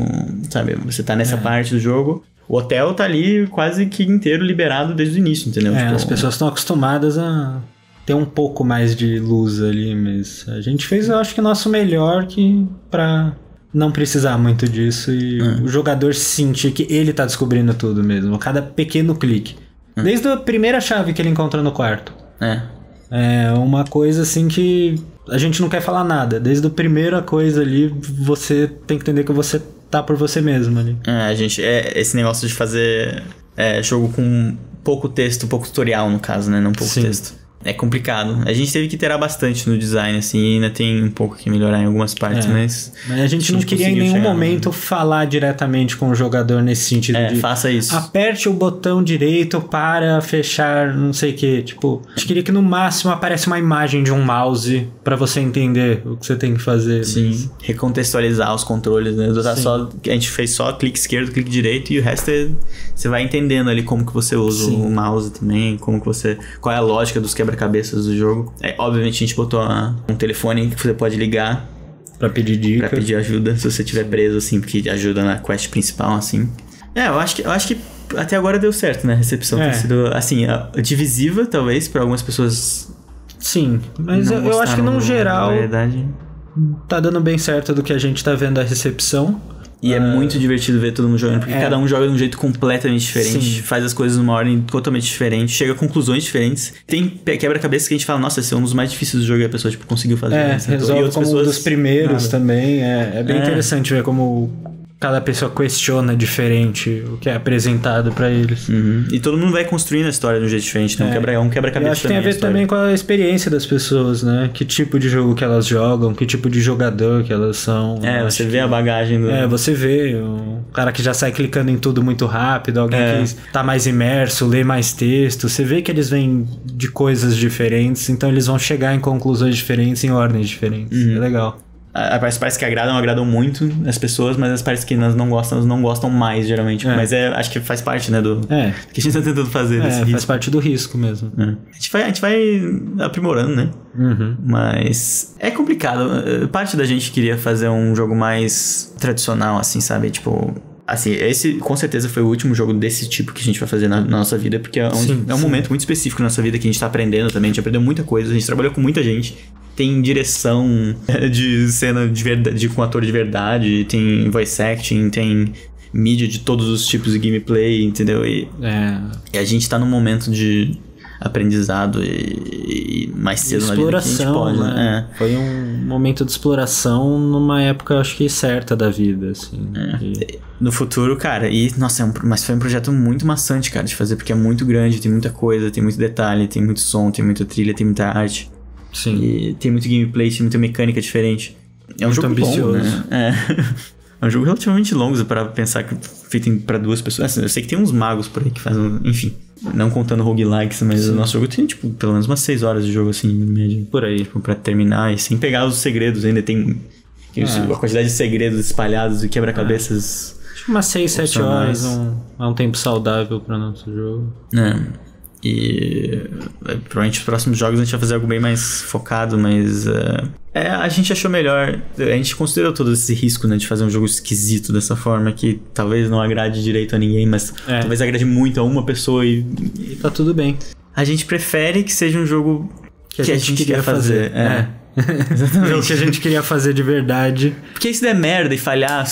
Sabe? Você tá nessa parte do jogo... O hotel tá ali quase que inteiro liberado desde o início, entendeu? As pessoas estão acostumadas a ter um pouco mais de luz ali, mas... A gente fez, eu acho que o nosso melhor pra não precisar muito disso e o jogador sentir que ele tá descobrindo tudo mesmo. Cada pequeno clique. Desde a primeira chave que ele encontra no quarto. É uma coisa assim que a gente não quer falar nada. Desde a primeira coisa ali, você tem que entender que você tá por você mesmo ali. A gente... esse negócio de fazer jogo com pouco texto, pouco tutorial no caso, né? Não pouco texto. É complicado. A gente teve que iterar bastante no design, assim, e ainda tem um pouco que melhorar em algumas partes, mas a gente não queria em nenhum momento falar diretamente com o jogador nesse sentido de... faça isso. Aperte o botão direito para fechar não sei o que. Tipo, a gente queria que no máximo apareça uma imagem de um mouse pra você entender o que você tem que fazer. Sim, recontextualizar os controles, né? A gente fez só clique esquerdo, clique direito e o resto você vai entendendo ali como que você usa o mouse também, como que você... Qual é a lógica dos quebra-cabeças do jogo. Obviamente a gente botou um telefone que você pode ligar pra pedir dica, pra pedir ajuda se você estiver preso, assim, porque ajuda na quest principal, assim. Eu acho que até agora deu certo, né? A recepção tem sido, assim, divisiva, talvez, pra algumas pessoas. Sim, mas eu acho que no geral tá dando bem certo do que a gente tá vendo a recepção. E é muito divertido ver todo mundo jogando, porque cada um joga de um jeito completamente diferente, faz as coisas numa ordem totalmente diferente, chega a conclusões diferentes. Tem quebra-cabeça que a gente fala, nossa, esse é um dos mais difíceis do jogo e a pessoa, tipo, conseguiu fazer. Resolve como um dos primeiros também. É bem interessante ver como cada pessoa questiona diferente o que é apresentado pra eles. E todo mundo vai construindo a história de um jeito diferente. Então um quebra-cabeça. Eu acho que tem a ver também com a experiência das pessoas, né? Que tipo de jogo que elas jogam, que tipo de jogador que elas são. Você vê a bagagem do... você vê um cara que já sai clicando em tudo muito rápido, alguém que tá mais imerso, lê mais texto. Você vê que eles vêm de coisas diferentes, então eles vão chegar em conclusões diferentes, em ordens diferentes. É legal. As partes que agradam muito as pessoas, mas as partes que elas não gostam mais, geralmente. Mas acho que faz parte, né, do que a gente tá tentando fazer desse risco. Faz parte do risco mesmo. A gente vai aprimorando, né? Mas é complicado. Parte da gente queria fazer um jogo mais tradicional, assim, sabe? Tipo... Assim, esse com certeza foi o último jogo desse tipo que a gente vai fazer na nossa vida, porque é um momento muito específico na nossa vida que a gente tá aprendendo também. A gente aprendeu muita coisa, a gente trabalhou com muita gente. Tem direção de cena de verdade, com ator de verdade, tem voice acting, tem mídia de todos os tipos de gameplay, entendeu? E a gente tá num momento de aprendizado e mais cedo na vida que a gente pode, né? Foi um momento de exploração numa época, acho que certa da vida, assim. No futuro, cara, mas foi um projeto muito maçante, cara, de fazer, porque é muito grande, tem muita coisa, tem muito detalhe, tem muito som, tem muita trilha, tem muita arte. Sim. E tem muito gameplay, tem muita mecânica diferente. É um muito jogo ambicioso, longo, né? É um jogo relativamente longo para pensar que feito pra duas pessoas. Assim, eu sei que tem uns magos por aí que fazem, enfim, não contando roguelikes, mas o nosso jogo tem, tipo, pelo menos umas 6 horas de jogo, assim, em média, por aí, tipo, pra terminar, e sem pegar os segredos, ainda tem a quantidade de segredos espalhados e quebra-cabeças. Acho que umas 6, 7 horas é um tempo saudável pra nosso jogo. E provavelmente os próximos jogos a gente vai fazer algo bem mais focado, mas a gente achou melhor. A gente considerou todo esse risco, né, de fazer um jogo esquisito dessa forma, que talvez não agrade direito a ninguém, mas talvez agrade muito a uma pessoa e tá tudo bem. A gente prefere que seja um jogo que a gente queria fazer. Exatamente. O que a gente queria fazer de verdade. Porque se der merda e falhar,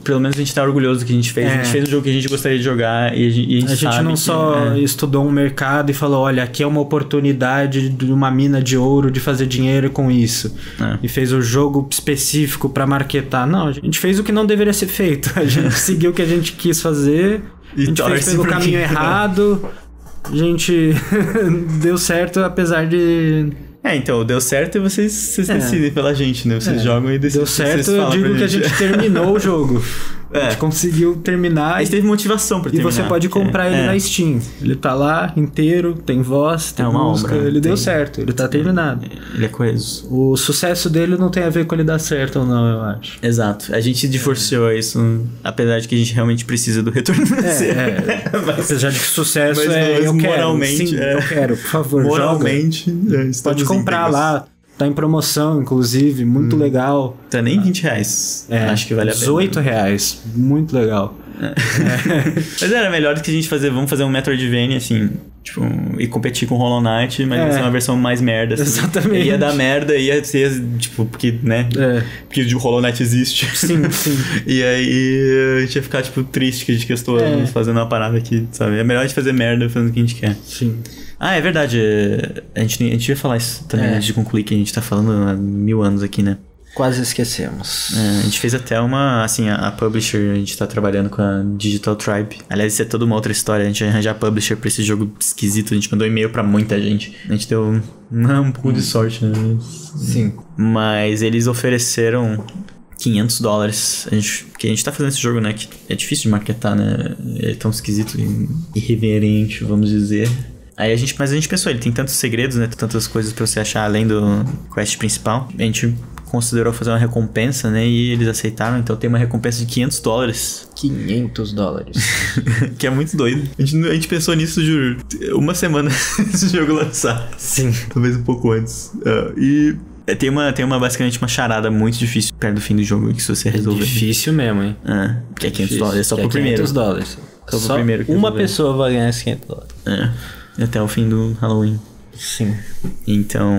pelo menos a gente tá orgulhoso do que a gente fez. A gente fez um jogo que a gente gostaria de jogar e a gente sabe não só estudou um mercado e falou, olha, aqui é uma oportunidade de uma mina de ouro de fazer dinheiro com isso. E fez o jogo específico pra marketar. Não, a gente fez o que não deveria ser feito. A gente seguiu o que a gente quis fazer. A gente fez pelo caminho errado. A gente deu certo, apesar de... Então, deu certo e vocês decidem pela gente, né? Vocês jogam e decidem. Deu certo, eu digo que a gente terminou o jogo. A gente conseguiu terminar. A gente teve motivação pra terminar. E você pode comprar ele na Steam. Ele tá lá, inteiro, tem voz, tem música. Obra, ele deu certo, ele tá terminado. Ele é coeso. O sucesso dele não tem a ver com ele dar certo ou não, eu acho. Exato. A gente divorciou isso, apesar de que a gente realmente precisa do retorno financeiro. Apesar de que sucesso eu moralmente, quero. Sim, eu quero, por favor, moralmente, pode comprar lá. Tá em promoção, inclusive, muito legal. Tá nem R$20. Acho que vale a pena. R$18. Muito legal. Mas era melhor do que a gente fazer. Vamos fazer um Metroidvania, assim. Tipo, e competir com Hollow Knight, mas ia ser uma versão mais merda. Assim. Exatamente. Ia dar merda, ia ser, tipo, porque, né? Porque o Hollow Knight existe. Sim. E aí a gente ia ficar, tipo, triste que a gente estou fazendo uma parada aqui, sabe? É melhor a gente fazer merda fazendo o que a gente quer. Sim. Ah, é verdade. A gente ia falar isso também antes de concluir, que a gente tá falando há 1000 anos aqui, né? Quase esquecemos. A gente fez até uma, assim, a publisher, a gente tá trabalhando com a Digital Tribe. Aliás, isso é toda uma outra história, a gente ia arranjar publisher pra esse jogo esquisito, a gente mandou e-mail pra muita gente. A gente deu um pouco de sorte, né? Sim. Mas eles ofereceram $500. Porque a gente tá fazendo esse jogo, né? Que é difícil de marketar, né? É tão esquisito e irreverente, vamos dizer. Mas a gente pensou, ele tem tantos segredos, né? Tantas coisas pra você achar além do quest principal. A gente considerou fazer uma recompensa, né? E eles aceitaram, então tem uma recompensa de $500. $500. Que é muito doido. A gente pensou nisso, juro, uma semana antes do jogo lançar. Sim. Talvez um pouco antes. E tem uma basicamente uma charada muito difícil perto do fim do jogo, que se você resolver. Difícil mesmo, hein? Que é $500, é só pro primeiro. $500. Só pro primeiro que uma resolver. pessoa vai ganhar esses $500. Até o fim do Halloween. Sim. Então,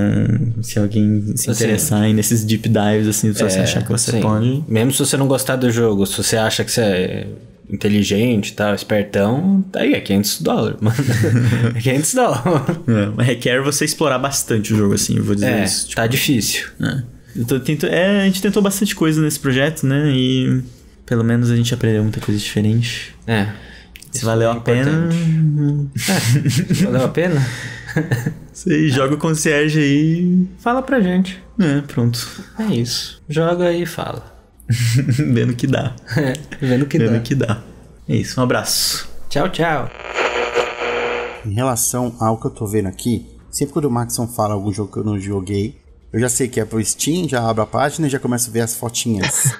se alguém se interessar aí nesses deep dives, assim, se você achar que você pode... Mesmo se você não gostar do jogo, se você acha que você é inteligente e tal, espertão, tá aí, é $500, mano. É $500. Mas requer você explorar bastante o jogo, assim, eu vou dizer isso. Tipo, tá difícil. A gente tentou bastante coisa nesse projeto, né? E pelo menos a gente aprendeu muita coisa diferente. Se valeu a pena... Valeu a pena? Você joga o concierge aí... Fala pra gente. Pronto. É isso. Joga aí e fala. Vendo que dá. Vendo que dá. É isso, um abraço. Tchau, tchau. Em relação ao que eu tô vendo aqui, sempre quando o Maxon fala algum jogo que eu não joguei, eu já sei que é pro Steam, já abro a página e já começo a ver as fotinhas.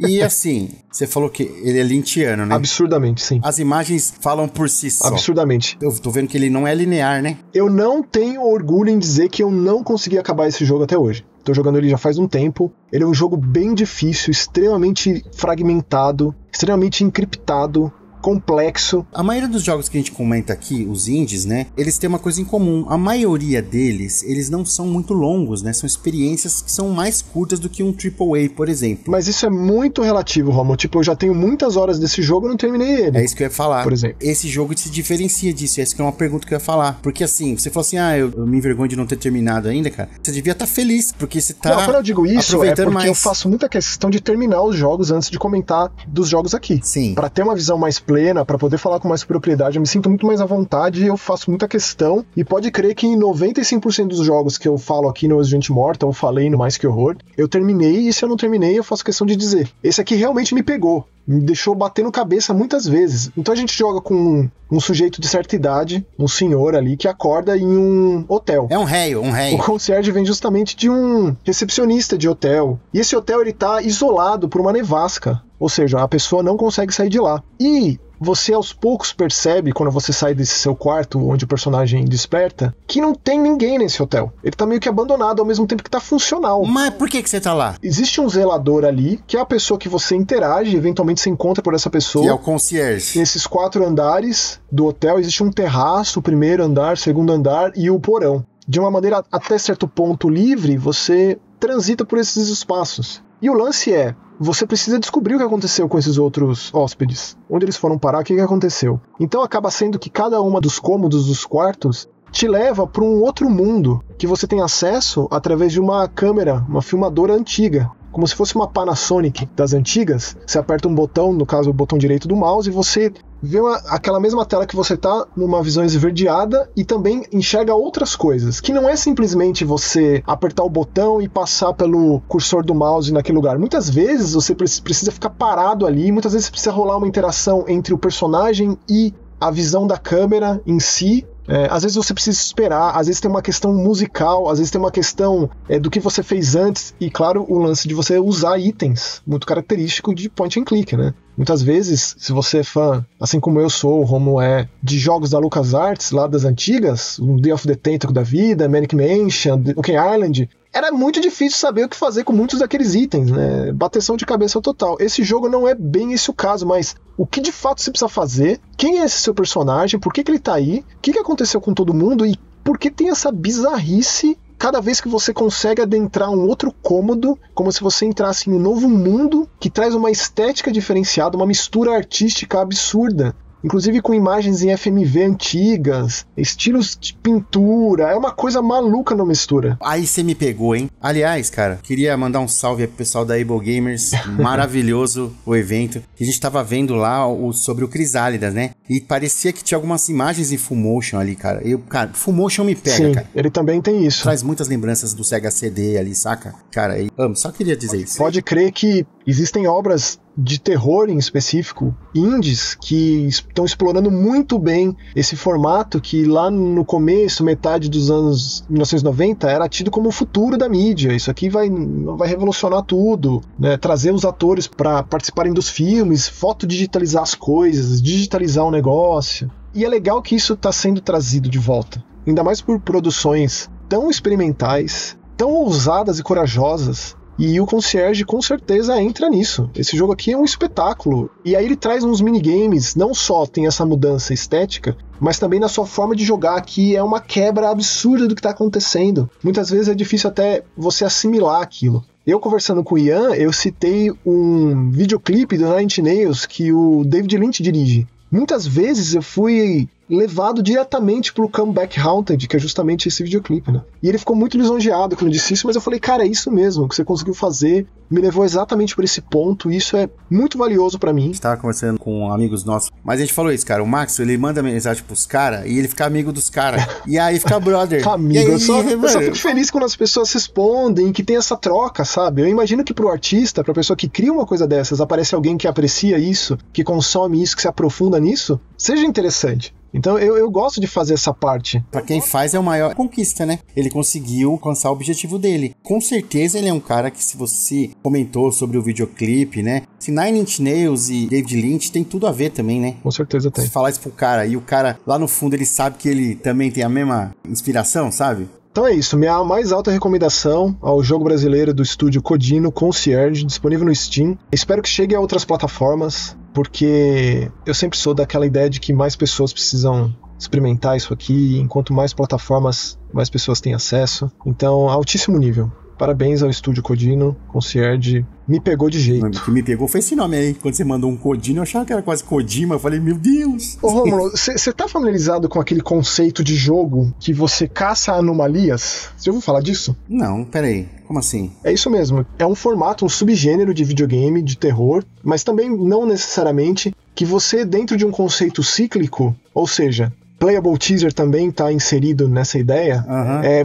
E assim, você falou que ele é lynchiano, né? Absurdamente, sim. As imagens falam por si só. Absurdamente. Eu tô vendo que ele não é linear, né? Eu não tenho orgulho em dizer que eu não consegui acabar esse jogo até hoje. Tô jogando ele já faz um tempo. Ele é um jogo bem difícil, extremamente fragmentado, extremamente encriptado, complexo. A maioria dos jogos que a gente comenta aqui, os indies, né, eles têm uma coisa em comum. A maioria deles, eles não são muito longos, né, são experiências que são mais curtas do que um AAA, por exemplo. Mas isso é muito relativo, Romo. Tipo, eu já tenho muitas horas desse jogo e não terminei ele. É isso que eu ia falar. Por exemplo. Esse jogo se diferencia disso, essa que é uma pergunta que eu ia falar. Porque assim, você falou assim, eu me envergonho de não ter terminado ainda, cara. Você devia estar feliz, porque você tá quando eu digo isso, aproveitando porque mais. eu faço muita questão de terminar os jogos antes de comentar dos jogos aqui. Sim. Pra ter uma visão mais plena, pra poder falar com mais propriedade, eu me sinto muito mais à vontade e eu faço muita questão. E pode crer que em 95% dos jogos que eu falo aqui no Resident Mortal, eu falei no Mais Que Horror, eu terminei, e se eu não terminei, eu faço questão de dizer. Esse aqui realmente me pegou. Me deixou batendo cabeça muitas vezes. Então a gente joga com um sujeito de certa idade, um senhor ali, que acorda em um hotel. É um réio. O concierge vem justamente de um recepcionista de hotel. E esse hotel, ele tá isolado por uma nevasca. Ou seja, a pessoa não consegue sair de lá. E você aos poucos percebe, quando você sai desse seu quarto, onde o personagem desperta, que não tem ninguém nesse hotel. Ele tá meio que abandonado, ao mesmo tempo que tá funcional. Mas por que você tá lá? Existe um zelador ali, que é a pessoa que você interage, eventualmente você encontra por essa pessoa. Que é o concierge. Nesses 4 andares do hotel, existe um terraço, o primeiro andar, segundo andar e o porão. De uma maneira até certo ponto livre, você transita por esses espaços. E o lance é, você precisa descobrir o que aconteceu com esses outros hóspedes. Onde eles foram parar, o que aconteceu. Então acaba sendo que cada uma dos cômodos dos quartos te leva para um outro mundo que você tem acesso através de uma câmera, uma filmadora antiga. Como se fosse uma Panasonic das antigas. Você aperta um botão, no caso o botão direito do mouse, e você vê aquela mesma tela que você tá numa visão esverdeada e também enxerga outras coisas, que não é simplesmente você apertar o botão e passar pelo cursor do mouse naquele lugar. Muitas vezes você precisa ficar parado ali, muitas vezes precisa rolar uma interação entre o personagem e a visão da câmera em si. Às vezes você precisa esperar, às vezes tem uma questão musical, às vezes tem uma questão do que você fez antes, e claro, o lance de você usar itens, muito característico de point and click, né? Muitas vezes, se você é fã, assim como eu sou, o Romulo é, de jogos da LucasArts, lá das antigas, o Day of the Tentacle da vida, Manic Mansion, Donkey Island, era muito difícil saber o que fazer com muitos daqueles itens, né? Bateção de cabeça total. Esse jogo não é bem esse o caso, mas o que de fato você precisa fazer, quem é esse seu personagem, por que ele tá aí, o que aconteceu com todo mundo e por que tem essa bizarrice cada vez que você consegue adentrar um outro cômodo, como se você entrasse em um novo mundo que traz uma estética diferenciada, uma mistura artística absurda. Inclusive com imagens em FMV antigas, estilos de pintura, é uma coisa maluca na mistura. Aí você me pegou, hein? Aliás, cara, queria mandar um salve aí pro pessoal da Able Gamers, maravilhoso o evento, que a gente tava vendo lá sobre o Crisálida, né? E parecia que tinha algumas imagens em full motion ali, cara. Cara, full motion me pega, Sim, cara. Ele também tem isso. Traz muitas lembranças do Sega CD ali, saca? Cara, eu amo, só queria dizer isso. Pode crer que existem obras de terror em específico, indies, que estão explorando muito bem esse formato que lá no começo, metade dos anos 1990, era tido como o futuro da mídia. Isso aqui vai revolucionar tudo, né? Trazer os atores para participarem dos filmes, fotodigitalizar as coisas, digitalizar o negócio. E é legal que isso está sendo trazido de volta, ainda mais por produções tão experimentais, tão ousadas e corajosas. E o Concierge com certeza entra nisso. Esse jogo aqui é um espetáculo. E aí ele traz uns minigames, não só tem essa mudança estética, mas também na sua forma de jogar, que é uma quebra absurda do que está acontecendo. Muitas vezes é difícil até você assimilar aquilo. Eu conversando com o Ian, eu citei um videoclipe do Nine Inch Nails que o David Lynch dirige. Muitas vezes eu fui levado diretamente pro Comeback Haunted, que é justamente esse videoclipe, né? E ele ficou muito lisonjeado quando eu disse isso, mas eu falei, cara, é isso mesmo, o que você conseguiu fazer me levou exatamente por esse ponto, e isso é muito valioso pra mim. A gente tava conversando com amigos nossos, mas a gente falou isso, cara, o Max, ele manda mensagem pros caras, e ele fica amigo dos caras, e aí fica brother. Amigo, aí, eu só fico feliz quando as pessoas respondem, que tem essa troca, sabe? Eu imagino que pro artista, pra pessoa que cria uma coisa dessas, aparece alguém que aprecia isso, que consome isso, que se aprofunda nisso, seja interessante. Então eu gosto de fazer essa parte. Pra quem faz é a maior conquista, né? Ele conseguiu alcançar o objetivo dele. Com certeza ele é um cara que, se você comentou sobre o videoclipe, né? Se Nine Inch Nails e David Lynch tem tudo a ver também, né? Com certeza tem. Se falar isso pro cara e o cara lá no fundo ele sabe que ele também tem a mesma inspiração, sabe? Então é isso, minha mais alta recomendação ao jogo brasileiro do estúdio Codino, Concierge, disponível no Steam. Espero que chegue a outras plataformas, porque eu sempre sou daquela ideia de que mais pessoas precisam experimentar isso aqui, e enquanto mais plataformas, mais pessoas têm acesso. Então, altíssimo nível. Parabéns ao estúdio Codino, Concierge, me pegou de jeito. O que me pegou foi esse nome aí. Quando você mandou um Codino, eu achava que era quase Kojima. Eu falei, meu Deus. Ô Rômulo, você tá familiarizado com aquele conceito de jogo que você caça anomalias? Você já ouviu falar disso? Não, peraí. Como assim? É isso mesmo. É um formato, um subgênero de videogame, de terror, mas também não necessariamente que você, dentro de um conceito cíclico, ou seja, Playable Teaser também está inserido nessa ideia.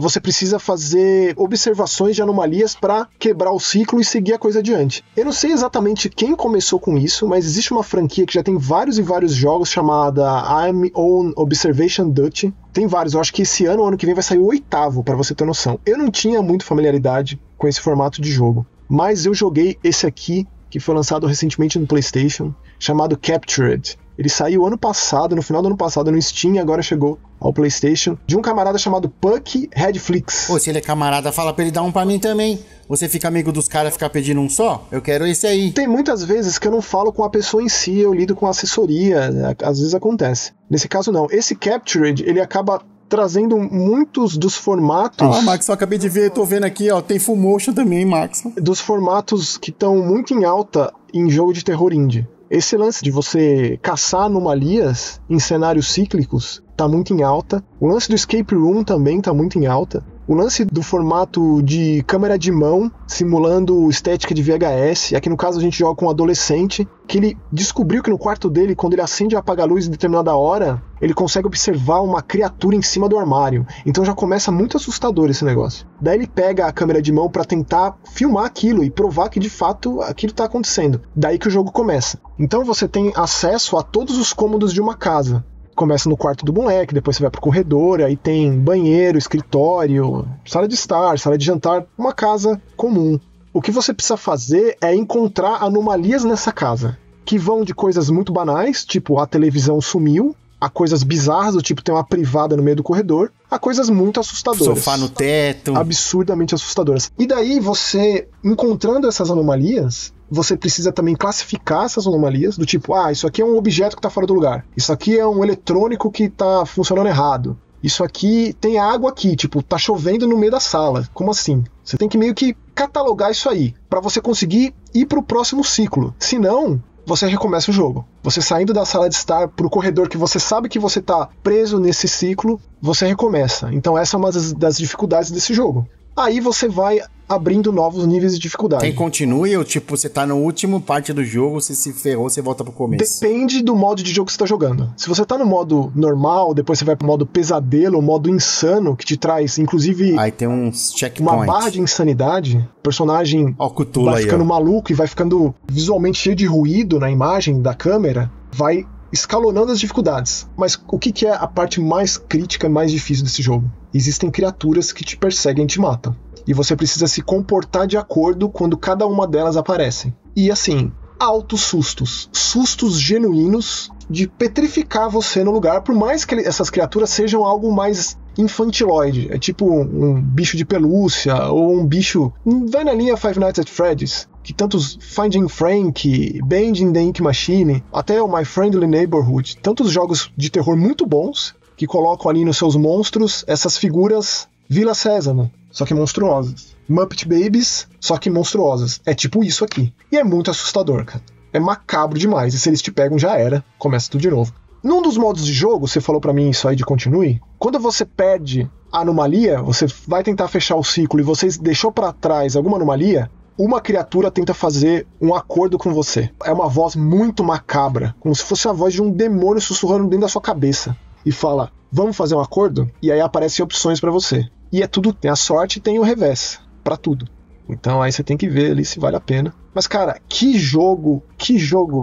Você precisa fazer observações de anomalias para quebrar o ciclo e seguir a coisa adiante. Eu não sei exatamente quem começou com isso, mas existe uma franquia que já tem vários e vários jogos chamada I'm on Observation Dutch. Tem vários, eu acho que esse ano ou ano que vem vai sair o 8º, para você ter noção. Eu não tinha muito familiaridade com esse formato de jogo, mas eu joguei esse aqui, que foi lançado recentemente no PlayStation, chamado Captured. Ele saiu ano passado, no final do ano passado, no Steam, e agora chegou ao PlayStation, de um camarada chamado Puck Redflix. Pô, se ele é camarada, fala pra ele dar um pra mim também. Você fica amigo dos caras, ficar pedindo um só? Eu quero esse aí. Tem muitas vezes que eu não falo com a pessoa em si, eu lido com a assessoria, às vezes acontece. Nesse caso não. Esse Captured, ele acaba trazendo muitos dos formatos... Ah, Max, eu acabei de ver, tô vendo aqui, ó, tem full motion também, Max. Dos formatos que estão muito em alta em jogo de terror indie. Esse lance de você caçar anomalias em cenários cíclicos tá muito em alta. O lance do escape room também tá muito em alta. O lance do formato de câmera de mão, simulando estética de VHS. Aqui no caso a gente joga com um adolescente, que ele descobriu que no quarto dele, quando ele acende e apaga a luz em determinada hora, ele consegue observar uma criatura em cima do armário. Então já começa muito assustador esse negócio. Daí ele pega a câmera de mão para tentar filmar aquilo e provar que de fato aquilo tá acontecendo. Daí que o jogo começa. Então você tem acesso a todos os cômodos de uma casa. Começa no quarto do moleque, depois você vai pro corredor, aí tem banheiro, escritório, sala de estar, sala de jantar, uma casa comum. O que você precisa fazer é encontrar anomalias nessa casa. que vão de coisas muito banais, tipo a televisão sumiu, a coisas bizarras, do tipo tem uma privada no meio do corredor, a coisas muito assustadoras. Sofá no teto. Absurdamente assustadoras. E daí você, encontrando essas anomalias, você precisa também classificar essas anomalias, do tipo, isso aqui é um objeto que tá fora do lugar, isso aqui é um eletrônico que tá funcionando errado, isso aqui tem água aqui, tipo, tá chovendo no meio da sala. Como assim? Você tem que meio que catalogar isso aí, pra você conseguir ir pro próximo ciclo. Senão, você recomeça o jogo. Você saindo da sala de estar pro corredor que você sabe que você tá preso nesse ciclo, você recomeça. Então essa é uma das dificuldades desse jogo. Aí você vai abrindo novos níveis de dificuldade. Tem continue ou tipo, você tá no último parte do jogo, você se ferrou, você volta pro começo? Depende do modo de jogo que você tá jogando. Se você tá no modo normal, depois você vai pro modo pesadelo, modo insano, que te traz, inclusive... Aí tem uns checkpoints. Uma barra de insanidade. O personagem vai ficando maluco e vai ficando visualmente cheio de ruído na imagem da câmera. Vai escalonando as dificuldades. Mas o que é a parte mais crítica e mais difícil desse jogo? Existem criaturas que te perseguem e te matam. E você precisa se comportar de acordo quando cada uma delas aparece. E assim, altos sustos. Sustos genuínos de petrificar você no lugar, por mais que essas criaturas sejam algo mais infantiloide. É tipo um bicho de pelúcia, ou um bicho... Vai na linha Five Nights at Freddy's, que tantos Finding Frank, Bending the Ink Machine, até o My Friendly Neighborhood, tantos jogos de terror muito bons, que colocam ali nos seus monstros essas figuras Vila Sésamo, só que monstruosas. Muppet Babies, só que monstruosas. É tipo isso aqui. E é muito assustador, cara. É macabro demais. E se eles te pegam, já era. Começa tudo de novo. Num dos modos de jogo, você falou pra mim isso aí de continue, quando você perde a anomalia, você vai tentar fechar o ciclo e você deixou pra trás alguma anomalia, uma criatura tenta fazer um acordo com você. É uma voz muito macabra, como se fosse a voz de um demônio sussurrando dentro da sua cabeça. E fala, vamos fazer um acordo? E aí aparecem opções pra você. E é tudo, tem a sorte e tem o revés, pra tudo. Então aí você tem que ver ali se vale a pena. Mas cara, que jogo.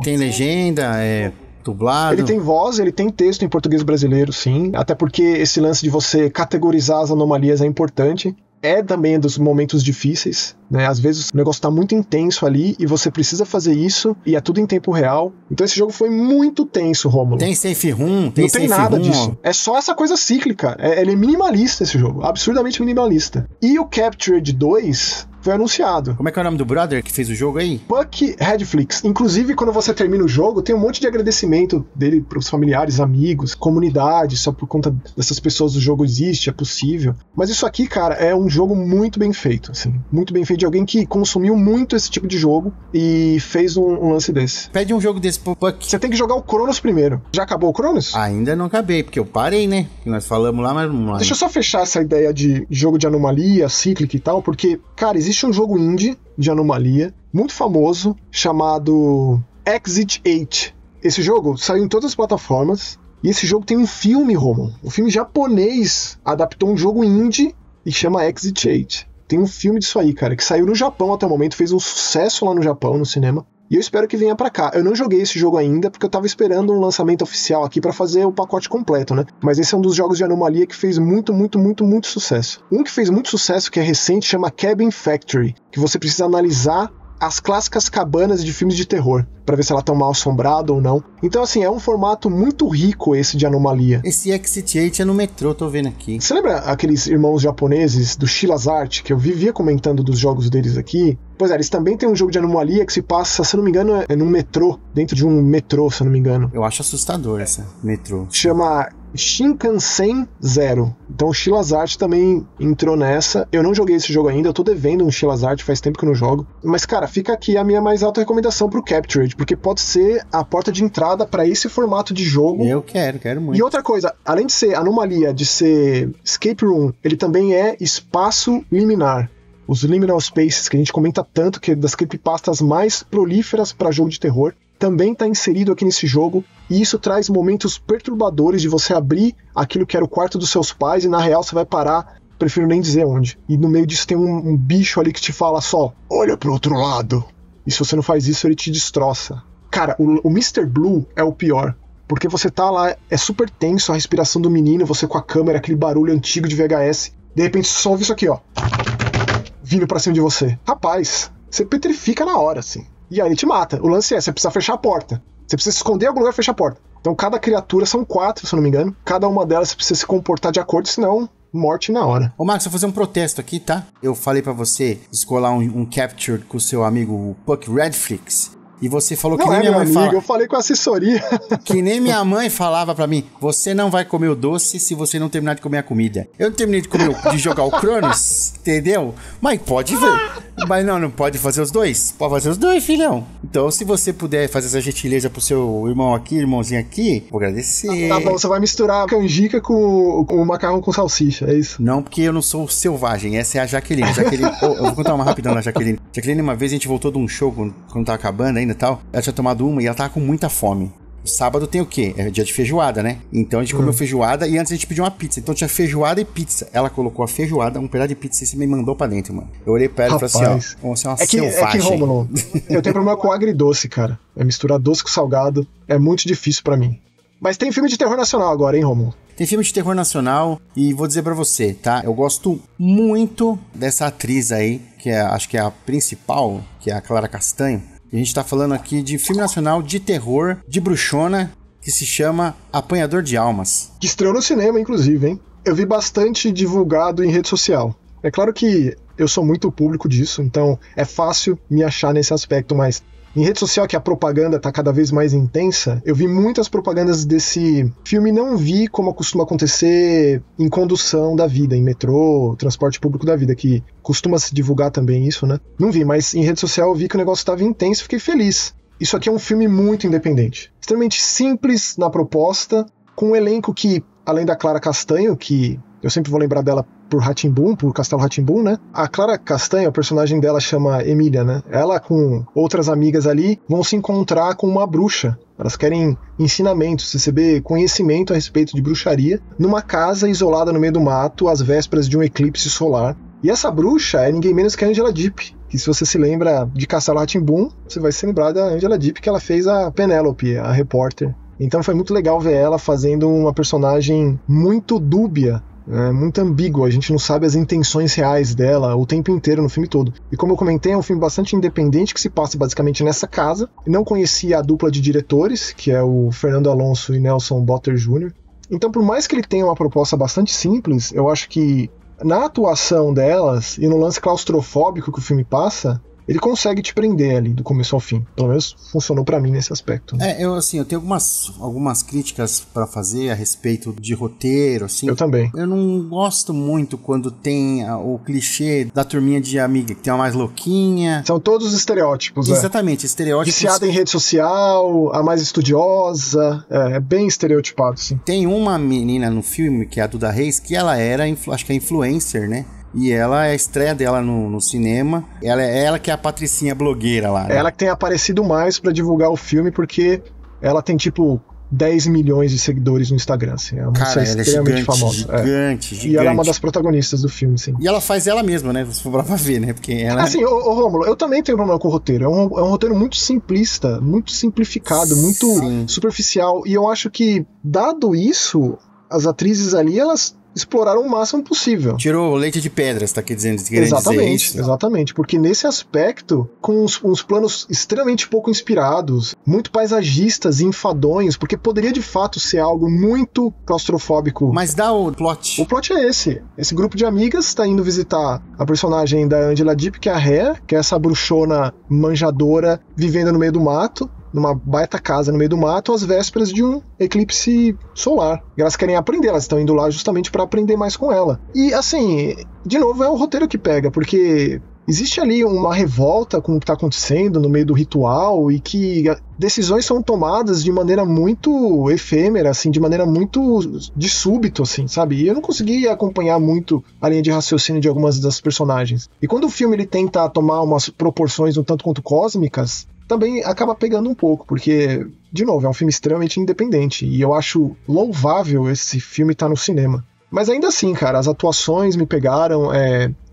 Tem legenda, dublado? Ele tem voz, ele tem texto em português brasileiro, sim. Até porque esse lance de você categorizar as anomalias é importante. É também dos momentos difíceis, né? Às vezes o negócio tá muito intenso ali e você precisa fazer isso e é tudo em tempo real. Então esse jogo foi muito tenso, Rômulo. Tem safe room? Não tem nada disso. É só essa coisa cíclica. Ele é minimalista esse jogo, absurdamente minimalista. E o Captured 2 foi anunciado. Como é que é o nome do brother que fez o jogo aí? Buck Redflix. Inclusive, quando você termina o jogo, tem um monte de agradecimento dele pros familiares, amigos, comunidade, só por conta dessas pessoas o jogo existe, é possível. Mas isso aqui, cara, é um jogo muito bem feito, assim. Muito bem feito de alguém que consumiu muito esse tipo de jogo e fez um lance desse. Pede um jogo desse pro Buck. Você tem que jogar o Chronos primeiro. Já acabou o Chronos? Ainda não acabei, porque eu parei, né? Nós falamos lá, mas... Deixa eu só fechar essa ideia de jogo de anomalia, cíclica e tal, porque, cara, existe um jogo indie de anomalia, muito famoso, chamado Exit 8. Esse jogo saiu em todas as plataformas, e esse jogo tem um filme, Roman. Um filme japonês adaptou um jogo indie e chama Exit 8. Tem um filme disso aí, cara, que saiu no Japão até o momento, fez um sucesso lá no Japão, no cinema. E eu espero que venha pra cá. Eu não joguei esse jogo ainda, porque eu tava esperando um lançamento oficial aqui pra fazer o pacote completo, né? Mas esse é um dos jogos de anomalia que fez muito sucesso. Um que fez muito sucesso, que é recente, chama Cabin Factory, que você precisa analisar as clássicas cabanas de filmes de terror, pra ver se ela tá mal assombrada ou não. Então, assim, é um formato muito rico esse de anomalia. Esse Exit 8 é no metrô, tô vendo aqui. Você lembra aqueles irmãos japoneses do Shillas Art, que eu vivia comentando dos jogos deles aqui? Pois é, eles também têm um jogo de anomalia que se passa, se eu não me engano, é num metrô, dentro de um metrô, se eu não me engano. Eu acho assustador essa metrô. Chama Shinkansen Zero. Então o Shillas Art também entrou nessa. Eu não joguei esse jogo ainda, eu tô devendo um Shillas Art, faz tempo que eu não jogo. Mas, cara, fica aqui a minha mais alta recomendação pro Captured, porque pode ser a porta de entrada pra esse formato de jogo. Eu quero muito. E outra coisa, além de ser anomalia, de ser escape room, ele também é espaço liminar. Os liminal spaces, que a gente comenta tanto, que é das creepypastas mais prolíferas para jogo de terror, também está inserido aqui nesse jogo, e isso traz momentos perturbadores de você abrir aquilo que era o quarto dos seus pais, e na real você vai parar, prefiro nem dizer onde. E no meio disso tem um bicho ali que te fala só, olha pro outro lado. E se você não faz isso, ele te destroça. Cara, o Mr. Blue é o pior. Porque você tá lá, é super tenso a respiração do menino, você com a câmera, aquele barulho antigo de VHS. De repente você só ouve isso aqui, ó. Vindo pra cima de você. Rapaz, você petrifica na hora, assim. E aí ele te mata. O lance você precisa fechar a porta. Você precisa se esconder em algum lugar e fechar a porta. Então cada criatura, são 4, se eu não me engano. Cada uma delas você precisa se comportar de acordo, senão morte na hora. Ô Marcos, vou fazer um protesto aqui, tá? Eu falei pra você descolar um capture com o seu amigo Puck Redflix. E você falou que não nem minha mãe fala. Eu falei com a assessoria. Que nem minha mãe falava pra mim, você não vai comer o doce se você não terminar de comer a comida. Eu não terminei de jogar o Cronos, entendeu? Mas pode ver. Mas não pode fazer os dois? Pode fazer os dois, filhão. Então, se você puder fazer essa gentileza pro seu irmão aqui, irmãozinho aqui, vou agradecer. Tá bom, você vai misturar a canjica com o macarrão com salsicha, é isso? Não, porque eu não sou selvagem, essa é a Jaqueline. Eu vou contar uma rapidão da Jaqueline. Jaqueline, uma vez a gente voltou de um show, quando tava acabando ainda e tal, ela tinha tomado uma e ela tava com muita fome. O sábado tem o quê? É dia de feijoada, né? Então a gente comeu feijoada e antes a gente pediu uma pizza. Então tinha feijoada e pizza. Ela colocou a feijoada, um pedaço de pizza e me mandou pra dentro, mano. Eu olhei pra ela e falei assim, ó, você é uma selvagem. É que, Rômulo, eu tenho problema com agridoce, cara. É misturar doce com salgado, é muito difícil pra mim. Mas tem filme de terror nacional agora, hein, Rômulo? Tem filme de terror nacional e vou dizer pra você, tá? Eu gosto muito dessa atriz aí, que acho que é a principal, que é a Clara Castanho. A gente tá falando aqui de filme nacional de terror, de bruxona, que se chama Apanhador de Almas. Que estreou no cinema, inclusive, hein? Eu vi bastante divulgado em rede social. É claro que eu sou muito público disso, então é fácil me achar nesse aspecto, mas em rede social, que a propaganda tá cada vez mais intensa, eu vi muitas propagandas desse filme e não vi como costuma acontecer em condução da vida, em metrô, transporte público da vida, que costuma se divulgar também isso, né? Não vi, mas em rede social eu vi que o negócio estava intenso e fiquei feliz. Isso aqui é um filme muito independente, extremamente simples na proposta, com um elenco que, além da Clara Castanho, que eu sempre vou lembrar dela por Rá-Tim-Bum, por Castelo Rá-Tim-Bum, né? A Clara Castanho, a personagem dela chama Emília, né? Ela com outras amigas ali vão se encontrar com uma bruxa. Elas querem ensinamentos, receber conhecimento a respeito de bruxaria numa casa isolada no meio do mato, às vésperas de um eclipse solar. E essa bruxa é ninguém menos que a Angela Deep, que se você se lembra de Castelo Rá-Tim-Bum, você vai se lembrar da Angela Deep, que ela fez a Penélope, a repórter. Então foi muito legal ver ela fazendo uma personagem muito dúbia, muito ambígua, a gente não sabe as intenções reais dela o tempo inteiro no filme todo. E como eu comentei, é um filme bastante independente que se passa basicamente nessa casa. Não conhecia a dupla de diretores, que é o Fernando Alonso e Nelson Botter Jr. Então, por mais que ele tenha uma proposta bastante simples, eu acho que na atuação delas e no lance claustrofóbico que o filme passa, ele consegue te prender ali do começo ao fim. Pelo menos funcionou pra mim nesse aspecto. Né? Eu tenho algumas críticas pra fazer a respeito de roteiro, assim. Eu também. Eu não gosto muito quando tem o clichê da turminha de amiga, que tem uma mais louquinha. São todos estereótipos, Exatamente, estereótipos. Viciada em rede social, a mais estudiosa, é bem estereotipado, sim. Tem uma menina no filme, que é a Duda Reis, que ela era, acho que é influencer, né? E ela, a estreia dela no cinema, ela que é a patricinha blogueira lá, né? Ela que tem aparecido mais pra divulgar o filme, porque ela tem, tipo, 10 milhões de seguidores no Instagram, assim. É uma Cara, ela é extremamente famosa. Gigante. E ela é uma das protagonistas do filme, sim. E ela faz ela mesma, né? Se for pra ver, né? Porque ela... Assim, ô Rômulo, eu também tenho problema com o roteiro. É um roteiro muito simplista, muito simplificado, muito superficial. E eu acho que, dado isso, as atrizes ali, elas exploraram o máximo possível. Tirou leite de pedra, você tá querendo dizer isso? Exatamente, porque nesse aspecto, com uns planos extremamente pouco inspirados, muito paisagistas e enfadonhos, porque poderia de fato ser algo muito claustrofóbico. Mas dá o plot. O plot é esse. Esse grupo de amigas está indo visitar a personagem da Angela Deep, que é a Rhea, que é essa bruxona manjadora vivendo no meio do mato, numa baita casa no meio do mato, às vésperas de um eclipse solar. E elas querem aprender, elas estão indo lá justamente para aprender mais com ela. E assim, de novo, é o roteiro que pega, porque existe ali uma revolta com o que está acontecendo no meio do ritual e que decisões são tomadas de maneira muito efêmera, assim, de maneira muito de súbito, assim, sabe? E eu não consegui acompanhar muito a linha de raciocínio de algumas das personagens. E quando o filme ele tenta tomar umas proporções um tanto quanto cósmicas, também acaba pegando um pouco, porque, de novo, é um filme extremamente independente, e eu acho louvável esse filme estar no cinema. Mas ainda assim, cara, as atuações me pegaram,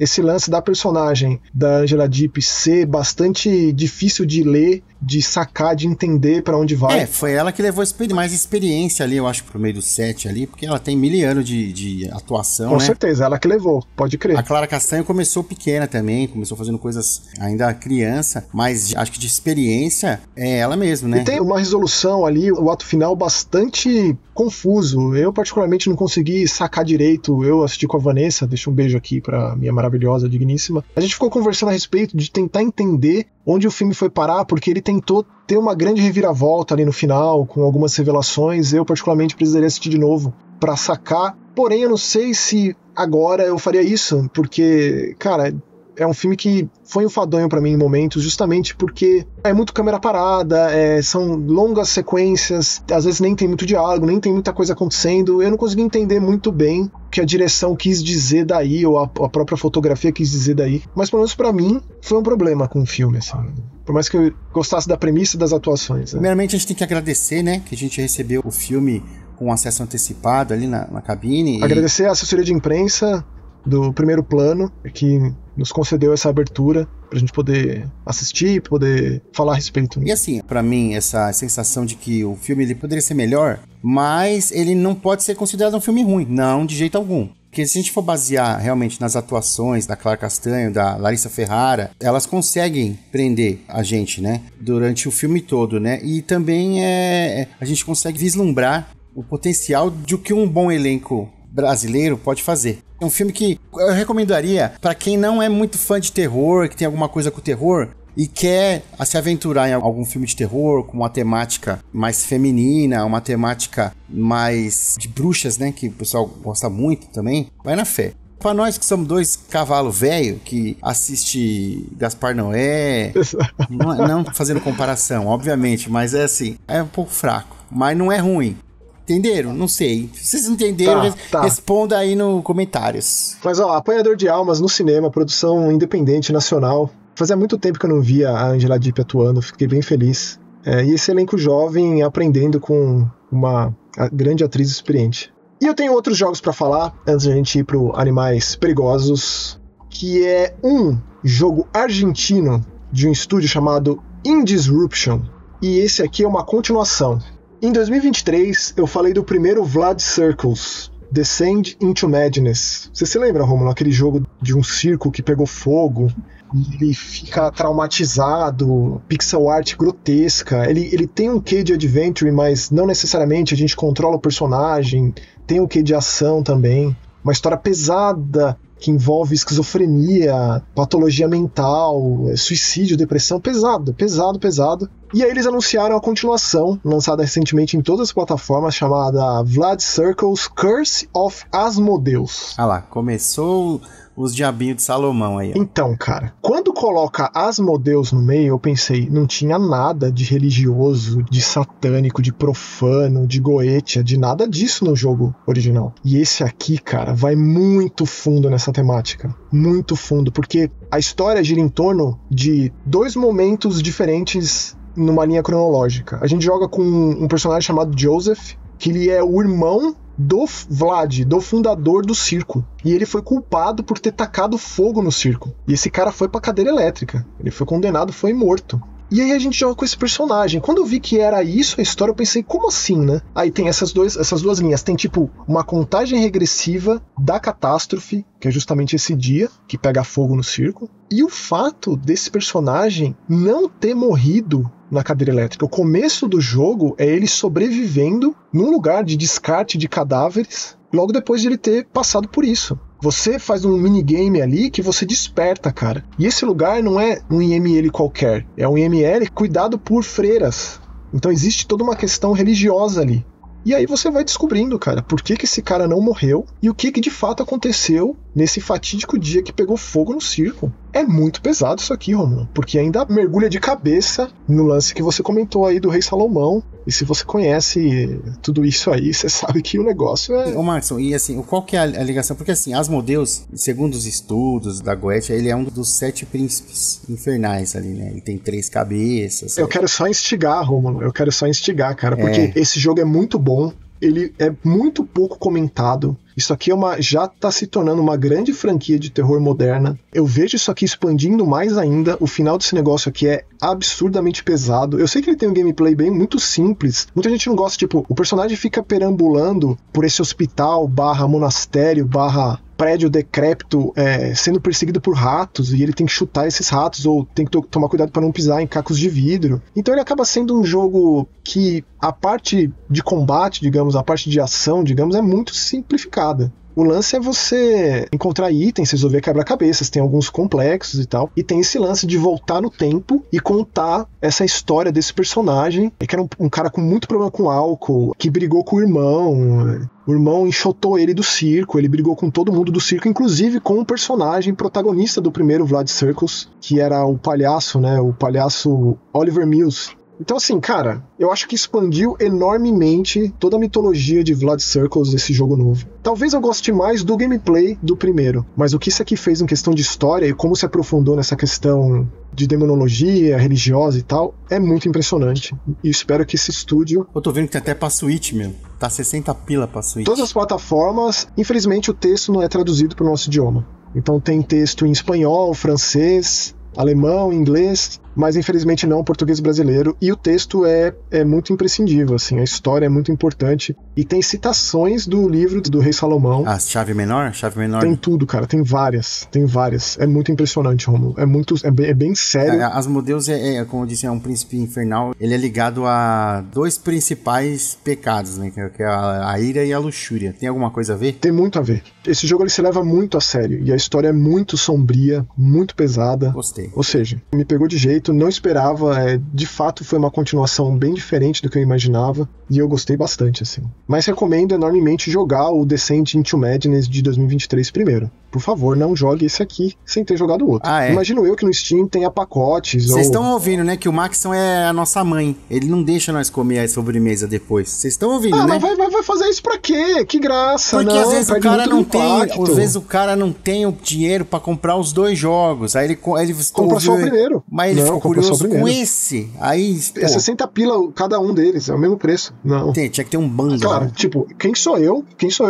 esse lance da personagem da Angela Deep ser bastante difícil de ler de sacar, de entender pra onde vai. Foi ela que levou mais experiência ali, eu acho, pro meio do set ali, porque ela tem 1000 anos de atuação, Com né? certeza, ela que levou, pode crer. A Clara Castanho começou pequena também, começou fazendo coisas ainda criança, mas acho que de experiência é ela mesma, né? E tem uma resolução ali, o ato final bastante confuso. Eu particularmente não consegui sacar direito. Eu assisti com a Vanessa, deixa um beijo aqui pra minha maravilhosa, digníssima. A gente ficou conversando a respeito de tentar entender onde o filme foi parar, porque ele tentou ter uma grande reviravolta ali no final, com algumas revelações. Eu particularmente precisaria assistir de novo pra sacar. Porém, eu não sei se agora eu faria isso, porque, cara, é um filme que foi enfadonho pra mim em momentos, justamente porque é muito câmera parada, são longas sequências, às vezes nem tem muito diálogo, nem tem muita coisa acontecendo. Eu não consegui entender muito bem o que a direção quis dizer daí, ou a própria fotografia quis dizer daí. Mas pelo menos pra mim, foi um problema com o filme, assim. Por mais que eu gostasse da premissa e das atuações. Primeiramente, a gente tem que agradecer, né, que a gente recebeu o filme com acesso antecipado ali na cabine. Agradecer a assessoria de imprensa do Primeiro Plano, que nos concedeu essa abertura pra gente poder assistir, poder falar a respeito. E assim, pra mim, essa sensação de que o filme ele poderia ser melhor, mas ele não pode ser considerado um filme ruim, não, de jeito algum. Porque se a gente for basear realmente nas atuações da Clara Castanho, da Larissa Ferrara, elas conseguem prender a gente, né, durante o filme todo, né, e também a gente consegue vislumbrar o potencial de o que um bom elenco brasileiro pode fazer. É um filme que eu recomendaria para quem não é muito fã de terror, que tem alguma coisa com terror e quer se aventurar em algum filme de terror com uma temática mais feminina, uma temática mais de bruxas, né, que o pessoal gosta muito também. Vai na fé. Para nós que somos dois cavalos velho que assiste Gaspar Noé, não fazendo comparação, obviamente, mas é assim, é um pouco fraco, mas não é ruim. Entenderam? Não sei. Se vocês entenderam, responda aí nos comentários. Mas ó, Apanhador de Almas no cinema, produção independente, nacional. Fazia muito tempo que eu não via a Angela Dipp atuando, fiquei bem feliz. E esse elenco jovem aprendendo com uma grande atriz experiente. E eu tenho outros jogos pra falar, antes de a gente ir pro Animais Perigosos, que é um jogo argentino de um estúdio chamado Indisruption. E esse aqui é uma continuação. Em 2023, eu falei do primeiro Vlad Circles, Descend into Madness. Você se lembra, Romulo, aquele jogo de um circo que pegou fogo, ele fica traumatizado, pixel art grotesca, ele tem um quê de adventure, mas não necessariamente a gente controla o personagem, tem um quê de ação também, uma história pesada, que envolve esquizofrenia, patologia mental, suicídio, depressão, pesado. E aí eles anunciaram a continuação, lançada recentemente em todas as plataformas, chamada Vlad Circles Curse of Asmodeus. Ah lá, começou os diabinhos de Salomão aí. Então, cara, quando coloca Asmodeus no meio, eu pensei, não tinha nada de religioso, de satânico, de profano, de goetia, de nada disso no jogo original. E esse aqui, cara, vai muito fundo nessa temática. Muito fundo, porque a história gira em torno de dois momentos diferentes numa linha cronológica. A gente joga com um personagem chamado Joseph, que ele é o irmão do Vlad, do fundador do circo. E ele foi culpado por ter tacado fogo no circo. E esse cara foi pra cadeira elétrica. Ele foi condenado, foi morto. E aí a gente joga com esse personagem. Quando eu vi que era isso a história, eu pensei, como assim, né? Aí tem essas duas linhas. Tem tipo uma contagem regressiva da catástrofe, que é justamente esse dia que pega fogo no circo. E o fato desse personagem não ter morrido na cadeira elétrica. O começo do jogo é ele sobrevivendo num lugar de descarte de cadáveres, logo depois de ele ter passado por isso. Você faz um minigame ali que você desperta, cara. E esse lugar não é um IML qualquer. É um IML cuidado por freiras. Então existe toda uma questão religiosa ali. E aí você vai descobrindo, cara, por que esse cara não morreu e o que de fato aconteceu nesse fatídico dia que pegou fogo no circo. É muito pesado isso aqui, Romulo, porque ainda mergulha de cabeça no lance que você comentou aí do Rei Salomão. E se você conhece tudo isso aí, você sabe que o negócio é... Ô, Marcos, e assim, qual que é a ligação? Porque assim, Asmodeus, segundo os estudos da Goetia, ele é um dos 7 príncipes infernais ali, né? Ele tem 3 cabeças. Eu quero só instigar, Romulo, cara, porque esse jogo é muito bom. Ele é muito pouco comentado. Isso aqui já tá se tornando uma grande franquia de terror moderna. Eu vejo isso aqui expandindo mais ainda. O final desse negócio aqui é absurdamente pesado. Eu sei que ele tem um gameplay bem muito simples. Muita gente não gosta, tipo, o personagem fica perambulando por esse hospital, monastério, prédio decrépito, sendo perseguido por ratos, e ele tem que chutar esses ratos, ou tem que tomar cuidado para não pisar em cacos de vidro. Então ele acaba sendo um jogo que a parte de combate, digamos, a parte de ação, digamos, é muito simplificada. O lance é você encontrar itens, resolver quebra-cabeças, tem alguns complexos e tal, e tem esse lance de voltar no tempo e contar essa história desse personagem, que era um cara com muito problema com álcool, que brigou com o irmão enxotou ele do circo, ele brigou com todo mundo do circo, inclusive com o personagem protagonista do primeiro Vlad Circus, que era o palhaço, né, o palhaço Oliver Mills. Então assim, cara, eu acho que expandiu enormemente toda a mitologia de Vlad Circus, esse jogo novo. Talvez eu goste mais do gameplay do primeiro, mas o que isso aqui fez em questão de história e como se aprofundou nessa questão de demonologia, religiosa e tal, é muito impressionante. E espero que esse estúdio... Eu tô vendo que tem até pra Switch, meu. Tá 60 pila pra Switch. Todas as plataformas, infelizmente o texto não é traduzido pro nosso idioma. Então tem texto em espanhol, francês, alemão, inglês, mas infelizmente não português brasileiro, e o texto é muito imprescindível, assim, a história é muito importante, e tem citações do livro do Rei Salomão. A chave menor? Chave menor? Tem tudo, cara, tem várias, é muito impressionante, Romulo, é bem sério. Asmodeus como eu disse, é um príncipe infernal, ele é ligado a dois principais pecados, né, que é a ira e a luxúria. Tem alguma coisa a ver? Tem muito a ver. Esse jogo ele se leva muito a sério, e a história é muito sombria, muito pesada. Gostei. Ou seja, me pegou de jeito, não esperava, de fato foi uma continuação bem diferente do que eu imaginava, e eu gostei bastante, assim. Mas recomendo enormemente jogar o Descent into Madness de 2023 primeiro. Por favor, não jogue esse aqui sem ter jogado o outro. Imagino eu que no Steam tenha pacotes. Vocês estão ouvindo, né, que o Maxson é a nossa mãe. Ele não deixa nós comer a sobremesa depois. Vocês estão ouvindo, né? Mas vai fazer isso pra quê? Que graça, porque não, às vezes o cara não tem, impacto. às vezes o cara não tem o dinheiro pra comprar os dois jogos. Aí ele compra só o primeiro. Mas ele ficou curioso com esse. Aí, é 60 pila cada um deles, é o mesmo preço. Não. Tinha que ter um bundle. Claro, tipo, quem sou eu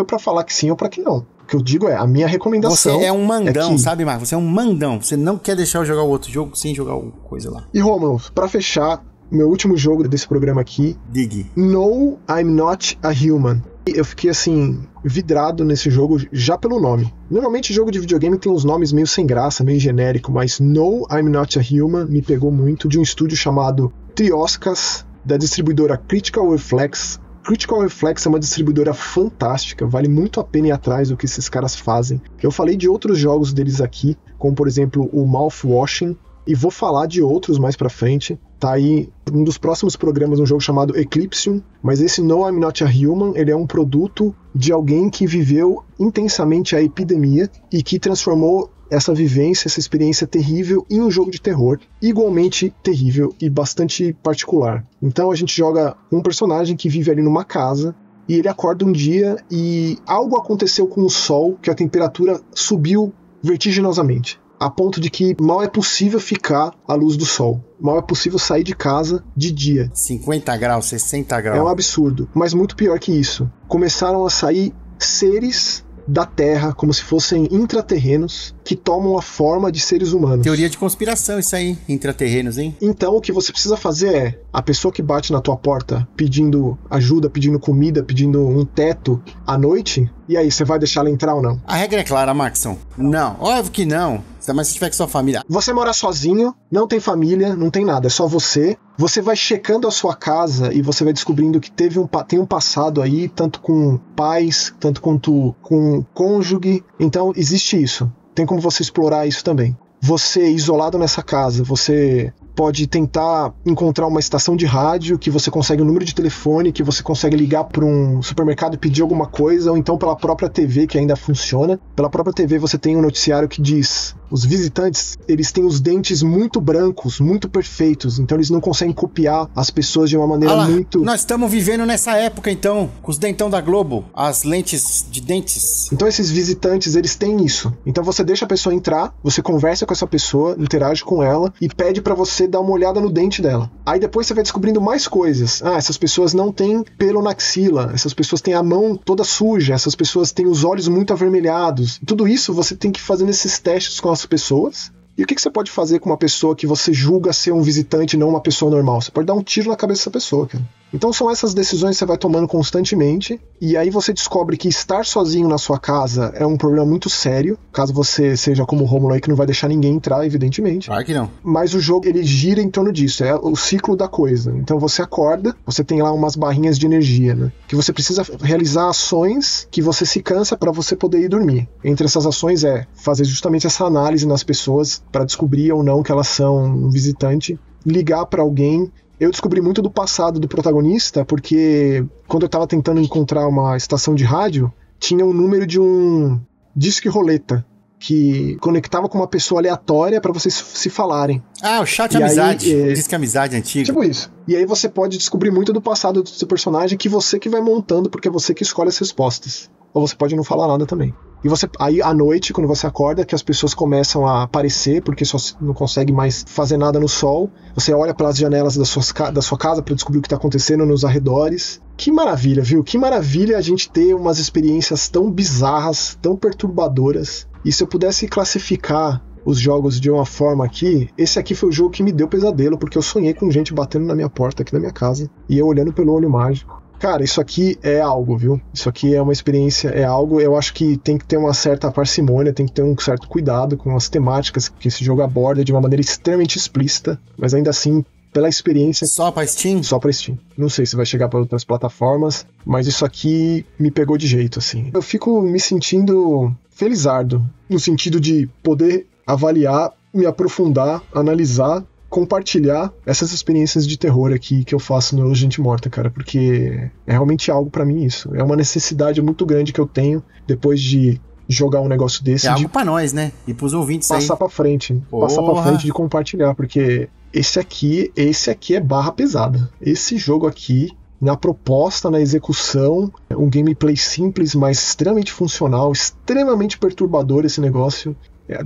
pra falar que sim ou pra que não? O que eu digo a minha recomendação... Você é um mandão, sabe, Marcos? Você é um mandão. Você não quer deixar eu jogar o outro jogo sem jogar alguma coisa lá. E, Romulo, pra fechar, meu último jogo desse programa aqui... Dig. No, I'm Not a Human. Eu fiquei, assim, vidrado nesse jogo já pelo nome. Normalmente jogo de videogame tem uns nomes meio sem graça, meio genérico, mas No, I'm Not a Human me pegou muito, de um estúdio chamado Trioscas, da distribuidora Critical Reflex. Critical Reflex é uma distribuidora fantástica, vale muito a pena ir atrás do que esses caras fazem. Eu falei de outros jogos deles aqui, como por exemplo o Mouthwashing, e vou falar de outros mais pra frente. Tá aí um dos próximos programas um jogo chamado Eclipsium, mas esse No I'm Not a Human, ele é um produto de alguém que viveu intensamente a epidemia e que transformou essa vivência, essa experiência terrível em um jogo de terror igualmente terrível e bastante particular. Então a gente joga um personagem que vive ali numa casa e ele acorda um dia e algo aconteceu com o sol, que a temperatura subiu vertiginosamente, a ponto de que mal é possível ficar à luz do sol. Mal é possível sair de casa de dia. 50 graus, 60 graus. É um absurdo. Mas muito pior que isso. Começaram a sair seres da Terra, como se fossem intraterrenos, que tomam a forma de seres humanos. Teoria de conspiração isso aí, intraterrenos, hein? Então o que você precisa fazer é, a pessoa que bate na tua porta pedindo ajuda, pedindo comida, pedindo um teto à noite, e aí, você vai deixar ela entrar ou não? A regra é clara, Maxson. Não, óbvio que não. Mas se tiver com sua família. Você mora sozinho, não tem família, não tem nada, é só você. Você vai checando a sua casa e você vai descobrindo que tem um passado aí, tanto com pais, tanto quanto com cônjuge. Então, existe isso. Tem como você explorar isso também. Você, isolado nessa casa, você pode tentar encontrar uma estação de rádio que você consegue um número de telefone, que você consegue ligar para um supermercado e pedir alguma coisa, ou então pela própria TV que ainda funciona. Pela própria TV você tem um noticiário que diz os visitantes, eles têm os dentes muito brancos, muito perfeitos, então eles não conseguem copiar as pessoas de uma maneira muito... Nós estamos vivendo nessa época, então, com os dentão da Globo, as lentes de dentes. Então esses visitantes, eles têm isso. Então você deixa a pessoa entrar, você conversa com essa pessoa, interage com ela e pede pra você dar uma olhada no dente dela. Aí depois você vai descobrindo mais coisas. Essas pessoas não têm pelo na axila, essas pessoas têm a mão toda suja, essas pessoas têm os olhos muito avermelhados. Tudo isso você tem que fazer nesses testes com as pessoas. E o que você pode fazer com uma pessoa que você julga ser um visitante e não uma pessoa normal? Você pode dar um tiro na cabeça dessa pessoa, cara. Então são essas decisões que você vai tomando constantemente, e aí você descobre que estar sozinho na sua casa é um problema muito sério, caso você seja como o Rômulo aí, que não vai deixar ninguém entrar, evidentemente. Claro que não. Mas o jogo, ele gira em torno disso, é o ciclo da coisa. Então você acorda, você tem lá umas barrinhas de energia, né? Que você precisa realizar ações que você se cansa para você poder ir dormir. Entre essas ações é fazer justamente essa análise nas pessoas para descobrir ou não que elas são um visitante, ligar para alguém. Eu descobri muito do passado do protagonista, porque quando eu tava tentando encontrar uma estação de rádio, tinha um número de um disque roleta, que conectava com uma pessoa aleatória pra vocês se falarem. O chat amizade. Disque amizade antigo. Tipo isso. E aí você pode descobrir muito do passado do seu personagem, que você que vai montando, porque é você que escolhe as respostas. Ou você pode não falar nada também. E você, aí à noite, quando você acorda, que as pessoas começam a aparecer, porque só não consegue mais fazer nada no sol, você olha pelas janelas da sua casa para descobrir o que está acontecendo nos arredores. Que maravilha, viu? Que maravilha a gente ter umas experiências tão bizarras, tão perturbadoras. E se eu pudesse classificar os jogos de uma forma aqui, esse aqui foi o jogo que me deu pesadelo, porque eu sonhei com gente batendo na minha porta aqui na minha casa, e eu olhando pelo olho mágico. Cara, isso aqui é algo, viu? Isso aqui é uma experiência, é algo. Eu acho que tem que ter uma certa parcimônia, tem que ter um certo cuidado com as temáticas que esse jogo aborda de uma maneira extremamente explícita, mas ainda assim, pela experiência... Só pra Steam? Só pra Steam. Não sei se vai chegar para outras plataformas, mas isso aqui me pegou de jeito, assim. Eu fico me sentindo felizardo, no sentido de poder avaliar, me aprofundar, analisar, compartilhar essas experiências de terror aqui que eu faço no Gente Morta, cara, porque é realmente algo pra mim isso. É uma necessidade muito grande que eu tenho depois de jogar um negócio desse. É algo pra nós, né? E pros ouvintes passar aí. Pra frente. Porra. Passar pra frente de compartilhar, porque esse aqui é barra pesada. Esse jogo aqui, na proposta, na execução, um gameplay simples, mas extremamente funcional, extremamente perturbador esse negócio.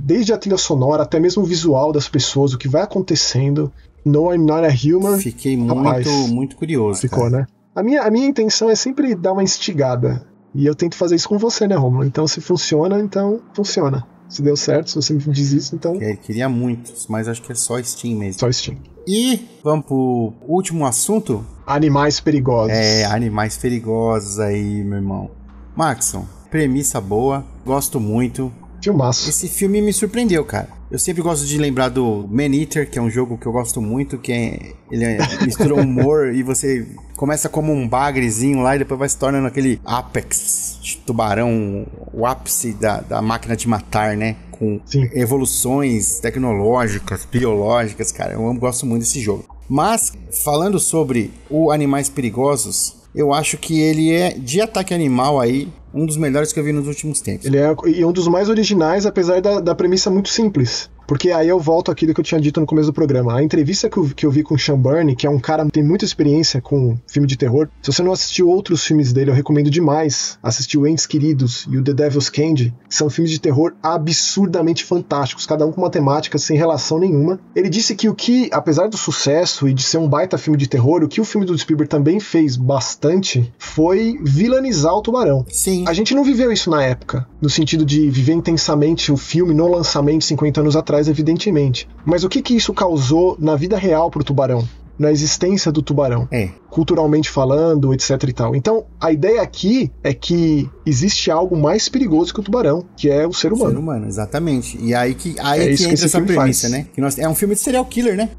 Desde a trilha sonora, até mesmo o visual das pessoas, o que vai acontecendo. No, I'm Not a Human. Fiquei muito curioso. Ficou, cara, né? A minha intenção é sempre dar uma instigada. E eu tento fazer isso com você, né, Rômulo? Então, se funciona, então funciona. Se deu certo, se você me diz isso, então... Queria muitos, mas acho que é só Steam mesmo. Só Steam. E vamos pro último assunto? Animais perigosos. Animais perigosos aí, meu irmão. Maxon, premissa boa, gosto muito. Filmaço. Esse filme me surpreendeu, cara. Eu sempre gosto de lembrar do Man-Eater, que é um jogo que eu gosto muito, ele mistura humor e você começa como um bagrezinho lá e depois vai se tornando aquele Apex de tubarão, o ápice da máquina de matar, né? Com evoluções tecnológicas, biológicas, cara. Eu gosto muito desse jogo. Mas, falando sobre o Animais Perigosos, eu acho que ele é, de ataque animal aí, um dos melhores que eu vi nos últimos tempos. Ele é um dos mais originais, apesar da premissa muito simples. Porque aí eu volto àquilo que eu tinha dito no começo do programa. A entrevista que eu vi com o Sean Byrne, que é um cara que tem muita experiência com filme de terror, se você não assistiu outros filmes dele, eu recomendo demais assistir o Entes Queridos e o The Devil's Candy, que são filmes de terror absurdamente fantásticos, cada um com uma temática sem relação nenhuma. Ele disse que apesar do sucesso e de ser um baita filme de terror, o que o filme do Spielberg também fez bastante foi vilanizar o tubarão. Sim. A gente não viveu isso na época, no sentido de viver intensamente o filme no lançamento 50 anos atrás, evidentemente. Mas o que isso causou na vida real pro tubarão? Na existência do tubarão? Culturalmente falando, etc e tal. Então, a ideia aqui é que existe algo mais perigoso que o tubarão, que é o ser humano. O ser humano, exatamente. E aí que entra essa premissa, né? Que é um filme de serial killer, né?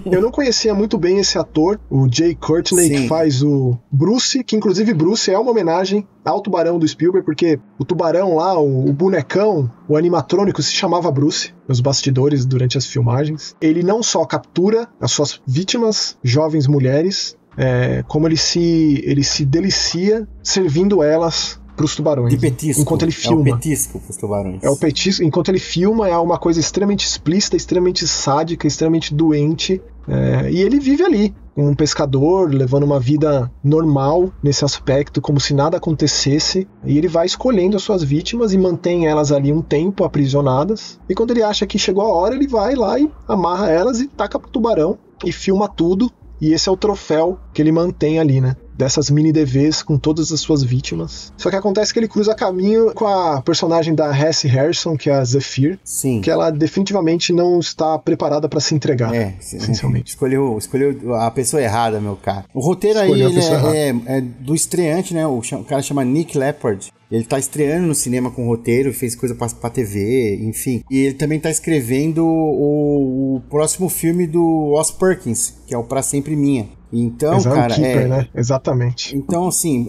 Eu não conhecia muito bem esse ator, o Jay Courtney, que faz o Bruce, que inclusive Bruce é uma homenagem ao tubarão do Spielberg, porque o tubarão lá, o bonecão, o animatrônico se chamava Bruce, nos bastidores durante as filmagens. Ele não só captura as suas vítimas, jovens mulheres, como ele se delicia servindo elas pros tubarões. De petisco. Enquanto ele filma. É o petisco pros tubarões. É o petisco. Enquanto ele filma, é uma coisa extremamente explícita, extremamente sádica, extremamente doente. E ele vive ali, um pescador, levando uma vida normal nesse aspecto, como se nada acontecesse. E ele vai escolhendo as suas vítimas e mantém elas ali um tempo aprisionadas. E quando ele acha que chegou a hora, ele vai lá e amarra elas e taca pro tubarão e filma tudo. E esse é o troféu que ele mantém ali, né? Dessas mini DVs com todas as suas vítimas. Só que acontece que ele cruza caminho com a personagem da Cassie Harrison, que é a Zephyr. Sim. Que ela definitivamente não está preparada para se entregar. Essencialmente. Escolheu a pessoa errada, meu cara. O roteiro aí é do estreante, né? O cara chama Nick Leppard. Ele tá estreando no cinema com roteiro, fez coisa pra TV, enfim. E ele também tá escrevendo o próximo filme do Oz Perkins, que é o Pra Sempre Minha. Então, cara, Keeper, né? Exatamente. Então, assim,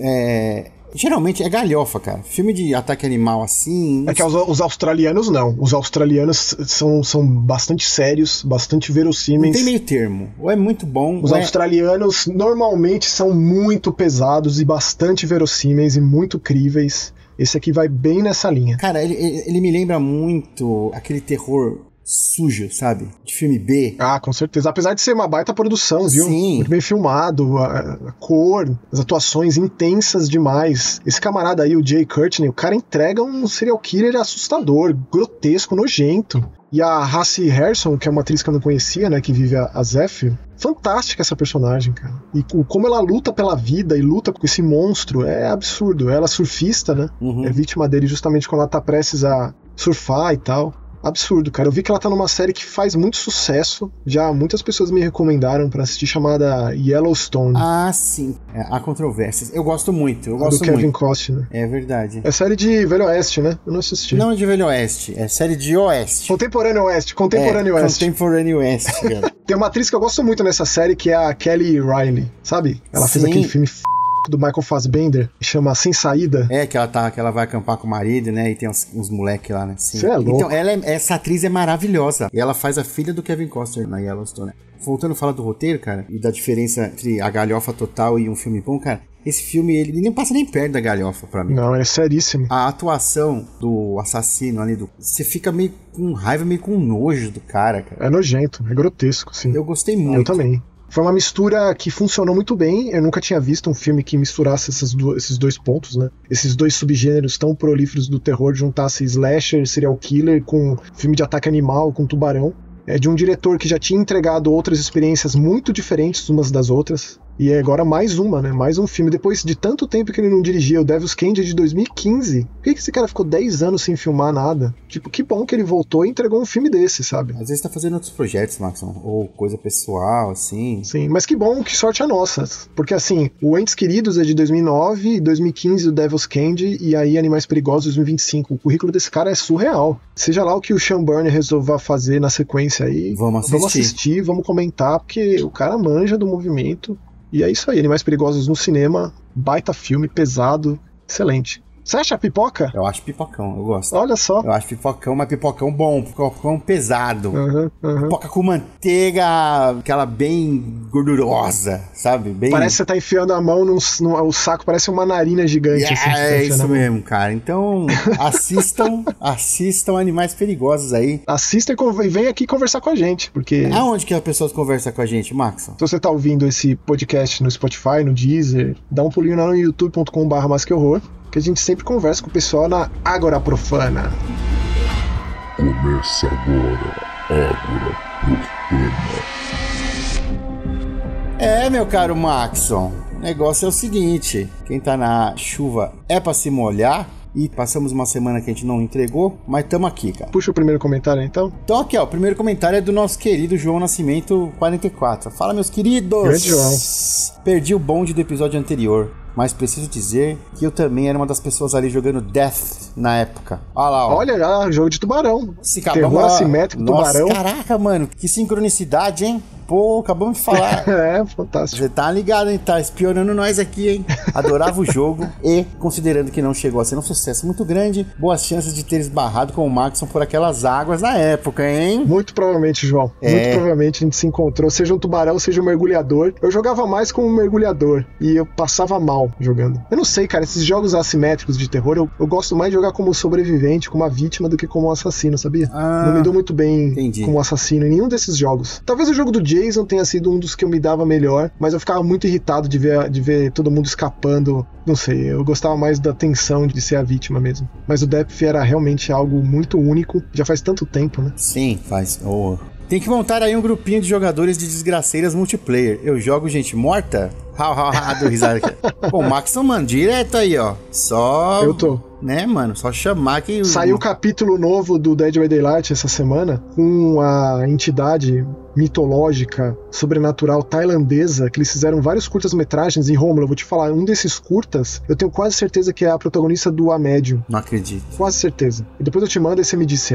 geralmente é galhofa, cara. Filme de ataque animal assim... É que os australianos não. Os australianos são bastante sérios, bastante verossímeis. Não tem meio termo. Ou é muito bom... Os australianos normalmente são muito pesados e bastante verossímeis e muito críveis. Esse aqui vai bem nessa linha. Cara, ele me lembra muito aquele terror sujo, sabe? De filme B. Ah, com certeza. Apesar de ser uma baita produção, viu? Sim. Muito bem filmado, a cor, as atuações intensas demais. Esse camarada aí, o Jay Courtney, o cara entrega um serial killer assustador, grotesco, nojento. E a Cassie Harrison, que é uma atriz que eu não conhecia, né, que vive a Zephyr, fantástica essa personagem, cara. E como ela luta pela vida e luta com esse monstro, é absurdo. Ela é surfista, né? É vítima dele justamente quando ela tá prestes a surfar e tal. Absurdo, cara. Eu vi que ela tá numa série que faz muito sucesso. Já muitas pessoas me recomendaram pra assistir, chamada Yellowstone. Ah, sim. Há controvérsias. Eu gosto muito. Do Kevin Costner. É verdade. É série de Velho Oeste, né? Eu não assisti. Não é de Velho Oeste. É série de Oeste. Contemporâneo Oeste. Contemporâneo Oeste, cara. Tem uma atriz que eu gosto muito nessa série, que é a Kelly Riley. Sabe? Ela fez aquele filme do Michael Fassbender, que chama Sem Saída. Que ela vai acampar com o marido, né? E tem uns moleques lá, né? Você é louco. Então, essa atriz é maravilhosa. E ela faz a filha do Kevin Costner na Yellowstone. Voltando a falar do roteiro, cara, e da diferença entre a galhofa total e um filme bom, cara, esse filme, ele nem passa nem perto da galhofa pra mim. Não, é seríssimo. A atuação do assassino ali, você fica meio com raiva, meio com nojo do cara. É nojento, é grotesco, sim. Eu gostei muito. Eu também. Foi uma mistura que funcionou muito bem. Eu nunca tinha visto um filme que misturasse esses dois pontos, né? Esses dois subgêneros tão prolíferos do terror, juntasse slasher, serial killer com filme de ataque animal, com tubarão. É de um diretor que já tinha entregado outras experiências muito diferentes umas das outras. E agora mais uma, né? Mais um filme. Depois de tanto tempo que ele não dirigia, o Devil's Candy é de 2015. Por que esse cara ficou 10 anos sem filmar nada? Tipo, que bom que ele voltou e entregou um filme desse, sabe? Às vezes tá fazendo outros projetos, Maxon. Ou coisa pessoal, assim. Sim, mas que bom, que sorte a nossa. Porque assim, o Entes Queridos é de 2009, 2015 o Devil's Candy e aí Animais Perigosos 2025. O currículo desse cara é surreal. Seja lá o que o Sean Byrne resolva fazer na sequência aí. Vamos assistir, vamos comentar, porque o cara manja do movimento. E é isso aí, Animais Perigosos no cinema, baita filme, pesado, excelente. Você acha pipoca? Eu acho pipocão, eu gosto. Olha só. Eu acho pipocão, mas pipocão bom, pipocão pesado. Pipoca com manteiga, aquela bem gordurosa, sabe? Bem... Parece que você tá enfiando a mão o saco, parece uma narina gigante. Assim, é isso mesmo, cara. Então, assistam Animais Perigosos aí. Assista e vem aqui conversar com a gente, porque... Aonde que as pessoas conversam com a gente, Maxon? Se você tá ouvindo esse podcast no Spotify, no Deezer, dá um pulinho lá no youtube.com/masquehorror, que a gente sempre conversa com o pessoal na Ágora Profana. Começa agora, Ágora Profana. Meu caro Maxon, o negócio é o seguinte, quem tá na chuva é pra se molhar, e passamos uma semana que a gente não entregou, mas tamo aqui, cara. Puxa o primeiro comentário, então. Então aqui, ó, o primeiro comentário é do nosso querido João Nascimento 44. Fala, meus queridos! Grande João. Perdi o bonde do episódio anterior, mas preciso dizer que eu também era uma das pessoas ali jogando Death na época. Olha lá, ó. Olha, jogo de tubarão. Esse terror assimétrico, nossa, tubarão. Caraca, mano, que sincronicidade, hein? Pô, acabamos de falar. É, fantástico. Você tá ligado, hein? Tá espionando nós aqui, hein? Adorava o jogo e, considerando que não chegou a ser um sucesso muito grande, boas chances de ter esbarrado com o Maxon por aquelas águas na época, hein? Muito provavelmente, João. Muito provavelmente a gente se encontrou, seja um tubarão, seja um mergulhador. Eu jogava mais como um mergulhador e eu passava mal jogando. Eu não sei, cara, esses jogos assimétricos de terror, eu gosto mais de jogar como sobrevivente, como uma vítima, do que como um assassino, sabia? Não me dou muito bem como assassino em nenhum desses jogos. Talvez o jogo do Jason tenha sido um dos que eu me dava melhor, mas eu ficava muito irritado de ver todo mundo escapando. Não sei, eu gostava mais da tensão de ser a vítima mesmo. Mas o Depth era realmente algo muito único, já faz tanto tempo, né? Sim, faz. Tem que montar aí um grupinho de jogadores de desgraceiras multiplayer. Eu jogo gente morta? Do risada aqui. Pô, o Maxon, mano, direto aí, ó. Só... Eu tô. Né, mano? Só chamar que... Saiu o capítulo novo do Dead by Daylight essa semana, com a entidade mitológica, sobrenatural tailandesa, que eles fizeram vários curtas-metragens. E, Rômulo, eu vou te falar, um desses curtas, eu tenho quase certeza que é a protagonista do A Medium. Não acredito. Quase certeza. E depois eu te mando e você me disse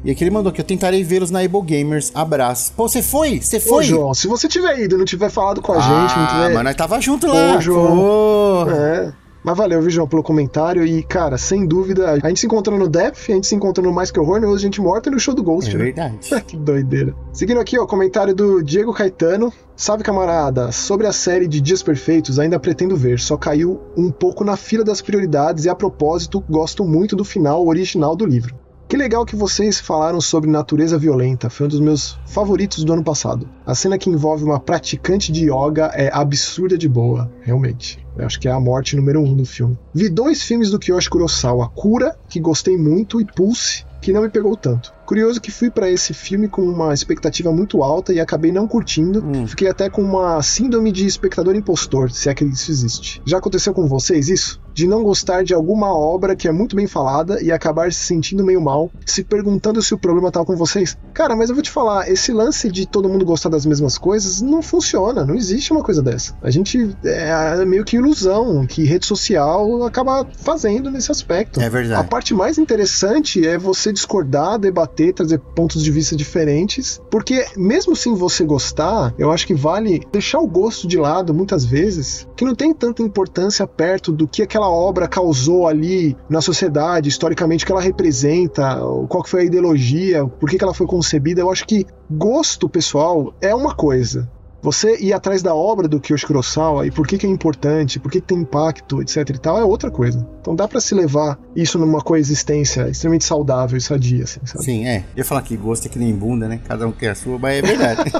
E aqui ele mandou que eu tentarei vê-los na Able Gamers. Abraço. Pô, você foi? Você foi? Ô, João, se você tiver ido e não tiver falado com a gente, não tiver... mas nós tava junto lá. Ô, João. Mas valeu, viu, João, pelo comentário. E, cara, sem dúvida, a gente se encontrou no Depth, a gente se encontrou no Mais Que Horror, no Gente Morta e no show do Ghost. É verdade. Que doideira. Seguindo aqui, ó, comentário do Diego Caetano. Salve, camarada. Sobre a série de Dias Perfeitos, ainda pretendo ver. Só caiu um pouco na fila das prioridades e, a propósito, gosto muito do final original do livro. Que legal que vocês falaram sobre natureza violenta, foi um dos meus favoritos do ano passado. A cena que envolve uma praticante de yoga é absurda de boa, realmente. Eu acho que é a morte número 1 do filme. Vi 2 filmes do Kiyoshi Kurosawa, Cura, que gostei muito, e Pulse, que não me pegou tanto. Curioso que fui pra esse filme com uma expectativa muito alta e acabei não curtindo. Fiquei até com uma síndrome de espectador impostor, se é que isso existe. Já aconteceu com vocês isso? De não gostar de alguma obra que é muito bem falada e acabar se sentindo meio mal, se perguntando se o problema tá com vocês? Cara, mas eu vou te falar, esse lance de todo mundo gostar das mesmas coisas não funciona, não existe uma coisa dessa. A gente é meio que ilusão que rede social acaba fazendo nesse aspecto. É verdade. A parte mais interessante é você discordar, debater, trazer pontos de vista diferentes, porque mesmo sem você gostar, eu acho que vale deixar o gosto de lado muitas vezes, que não tem tanta importância perto do que aquela obra causou ali na sociedade, historicamente, o que ela representa, qual que foi a ideologia, por que ela foi concebida. Eu acho que gosto pessoal é uma coisa. Você ir atrás da obra do Kiyoshi Kurosawa e por que é importante, por que tem impacto, etc e tal, é outra coisa. Então dá pra se levar isso numa coexistência extremamente saudável e sadia, assim, sabe? Sim, Eu ia falar que gosto é que nem bunda, né? Cada um quer a sua, mas é verdade.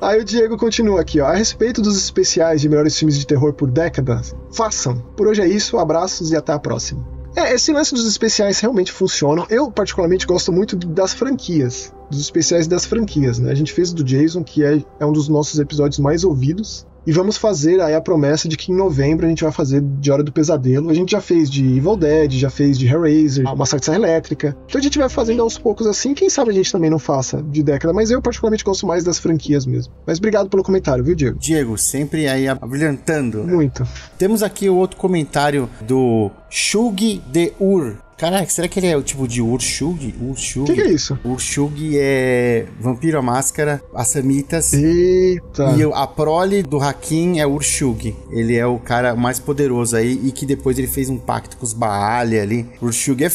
Aí o Diego continua aqui, ó. A respeito dos especiais de melhores filmes de terror por décadas, façam. Por hoje é isso, abraços e até a próxima. Esse lance dos especiais realmente funcionam. Eu, particularmente, gosto muito das franquias. Dos especiais das franquias, né? A gente fez o do Jason, que é um dos nossos episódios mais ouvidos. E vamos fazer aí a promessa de que em novembro a gente vai fazer de Hora do Pesadelo. A gente já fez de Evil Dead, já fez de Hellraiser, Massacre de Serra Elétrica. Então a gente vai fazendo aos poucos assim. Quem sabe a gente também não faça de década. Mas eu particularmente gosto mais das franquias mesmo. Mas obrigado pelo comentário, viu, Diego? Diego, sempre aí abrilhantando. Muito. Temos aqui o outro comentário do Shug de Ur. Caraca, será que ele é o tipo de Urshug? O que é isso? Urshug é Vampiro à Máscara, Assamitas. Eita! E a prole do Hakim é Urshug. Ele é o cara mais poderoso aí e que depois ele fez um pacto com os Baali ali. Urshug é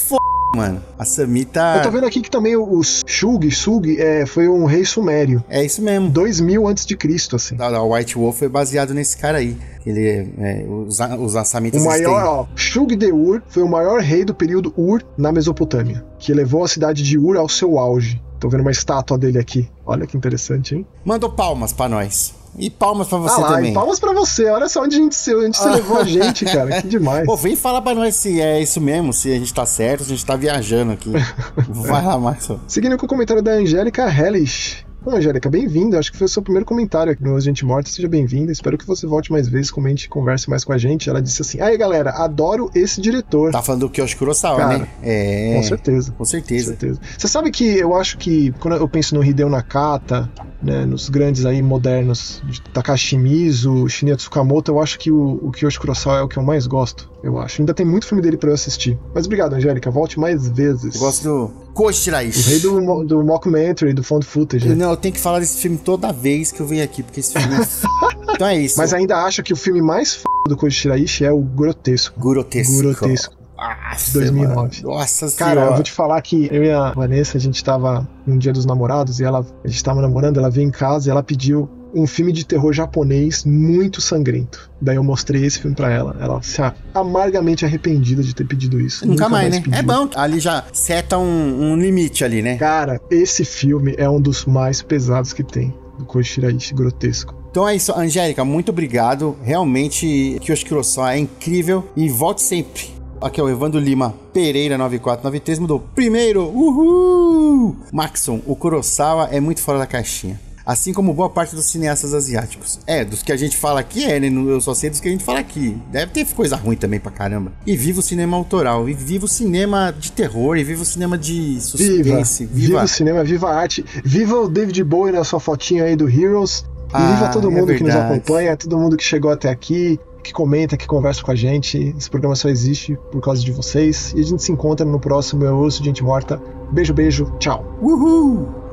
mano. A Samita... Eu tô vendo aqui que também o Shug foi um rei sumério. É isso mesmo. 2000 a.C., assim. O White Wolf foi baseado nesse cara aí. Ele os Assamitas... O maior, Shug de Ur foi o maior rei do período Ur na Mesopotâmia, que levou a cidade de Ur ao seu auge. Tô vendo uma estátua dele aqui. Olha que interessante, hein? Mandou palmas pra nós. E palmas pra você também. E palmas pra você. Olha só onde você levou a gente, cara. Que demais. Pô, vem falar pra nós se é isso mesmo, se a gente tá certo, se a gente tá viajando aqui. Vai lá, Marcos. Seguindo com o comentário da Angélica Hellish. Angélica, bem-vinda. Acho que foi o seu primeiro comentário aqui no Gente Morta. Seja bem-vinda. Espero que você volte mais vezes, comente, converse mais com a gente. Ela disse assim: aí, galera, adoro esse diretor. Tá falando do Kiyoshi Kurosawa, cara, né? Com certeza. Com certeza. Você sabe que eu acho que, quando eu penso no Hideo Nakata, né, nos grandes aí modernos, de Takashi Miike, Shinya Tsukamoto, eu acho que o Kiyoshi Kurosawa é o que eu mais gosto, eu acho. Ainda tem muito filme dele pra eu assistir. Mas obrigado, Angélica, volte mais vezes. Eu gosto do Koji Shiraishi. O rei do mockumentary, do found footage. Não, eu tenho que falar desse filme toda vez que eu venho aqui, porque esse filme é Então é isso. Mas ainda acho que o filme mais do Koji Shiraishi é o Grotesco. Grotesco. Nossa, 2009. Mano. Nossa Cara, senhora. eu vou te falar que eu e a Vanessa, a gente tava num dia dos namorados e a gente tava namorando, ela veio em casa e ela pediu um filme de terror japonês muito sangrento. Daí eu mostrei esse filme pra ela. Ela se amargamente arrependida de ter pedido isso. Nunca mais, né? pediu. É bom. Ali já seta um limite ali, né? Cara, esse filme é um dos mais pesados que tem, do Koji Shiraishi, Grotesco. Então é isso, Angélica, muito obrigado. Realmente, Kiyoshi Kurosawa é incrível e volte sempre. Aqui é o Evandro Lima Pereira 9493, mudou primeiro, uhul! Maxon, o Kurosawa é muito fora da caixinha. Assim como boa parte dos cineastas asiáticos. Dos que a gente fala aqui, né? Eu só sei dos que a gente fala aqui. Deve ter coisa ruim também pra caramba. E viva o cinema autoral, e viva o cinema de terror, e viva o cinema de suspense. Viva o cinema, viva a arte. Viva o David Bowie na sua fotinha aí do Heroes. E viva todo mundo que nos acompanha, todo mundo que chegou até aqui, que comenta, que conversa com a gente. Esse programa só existe por causa de vocês. E a gente se encontra no próximo Eu Ouço Gente Morta. Beijo, beijo, tchau. Uhul!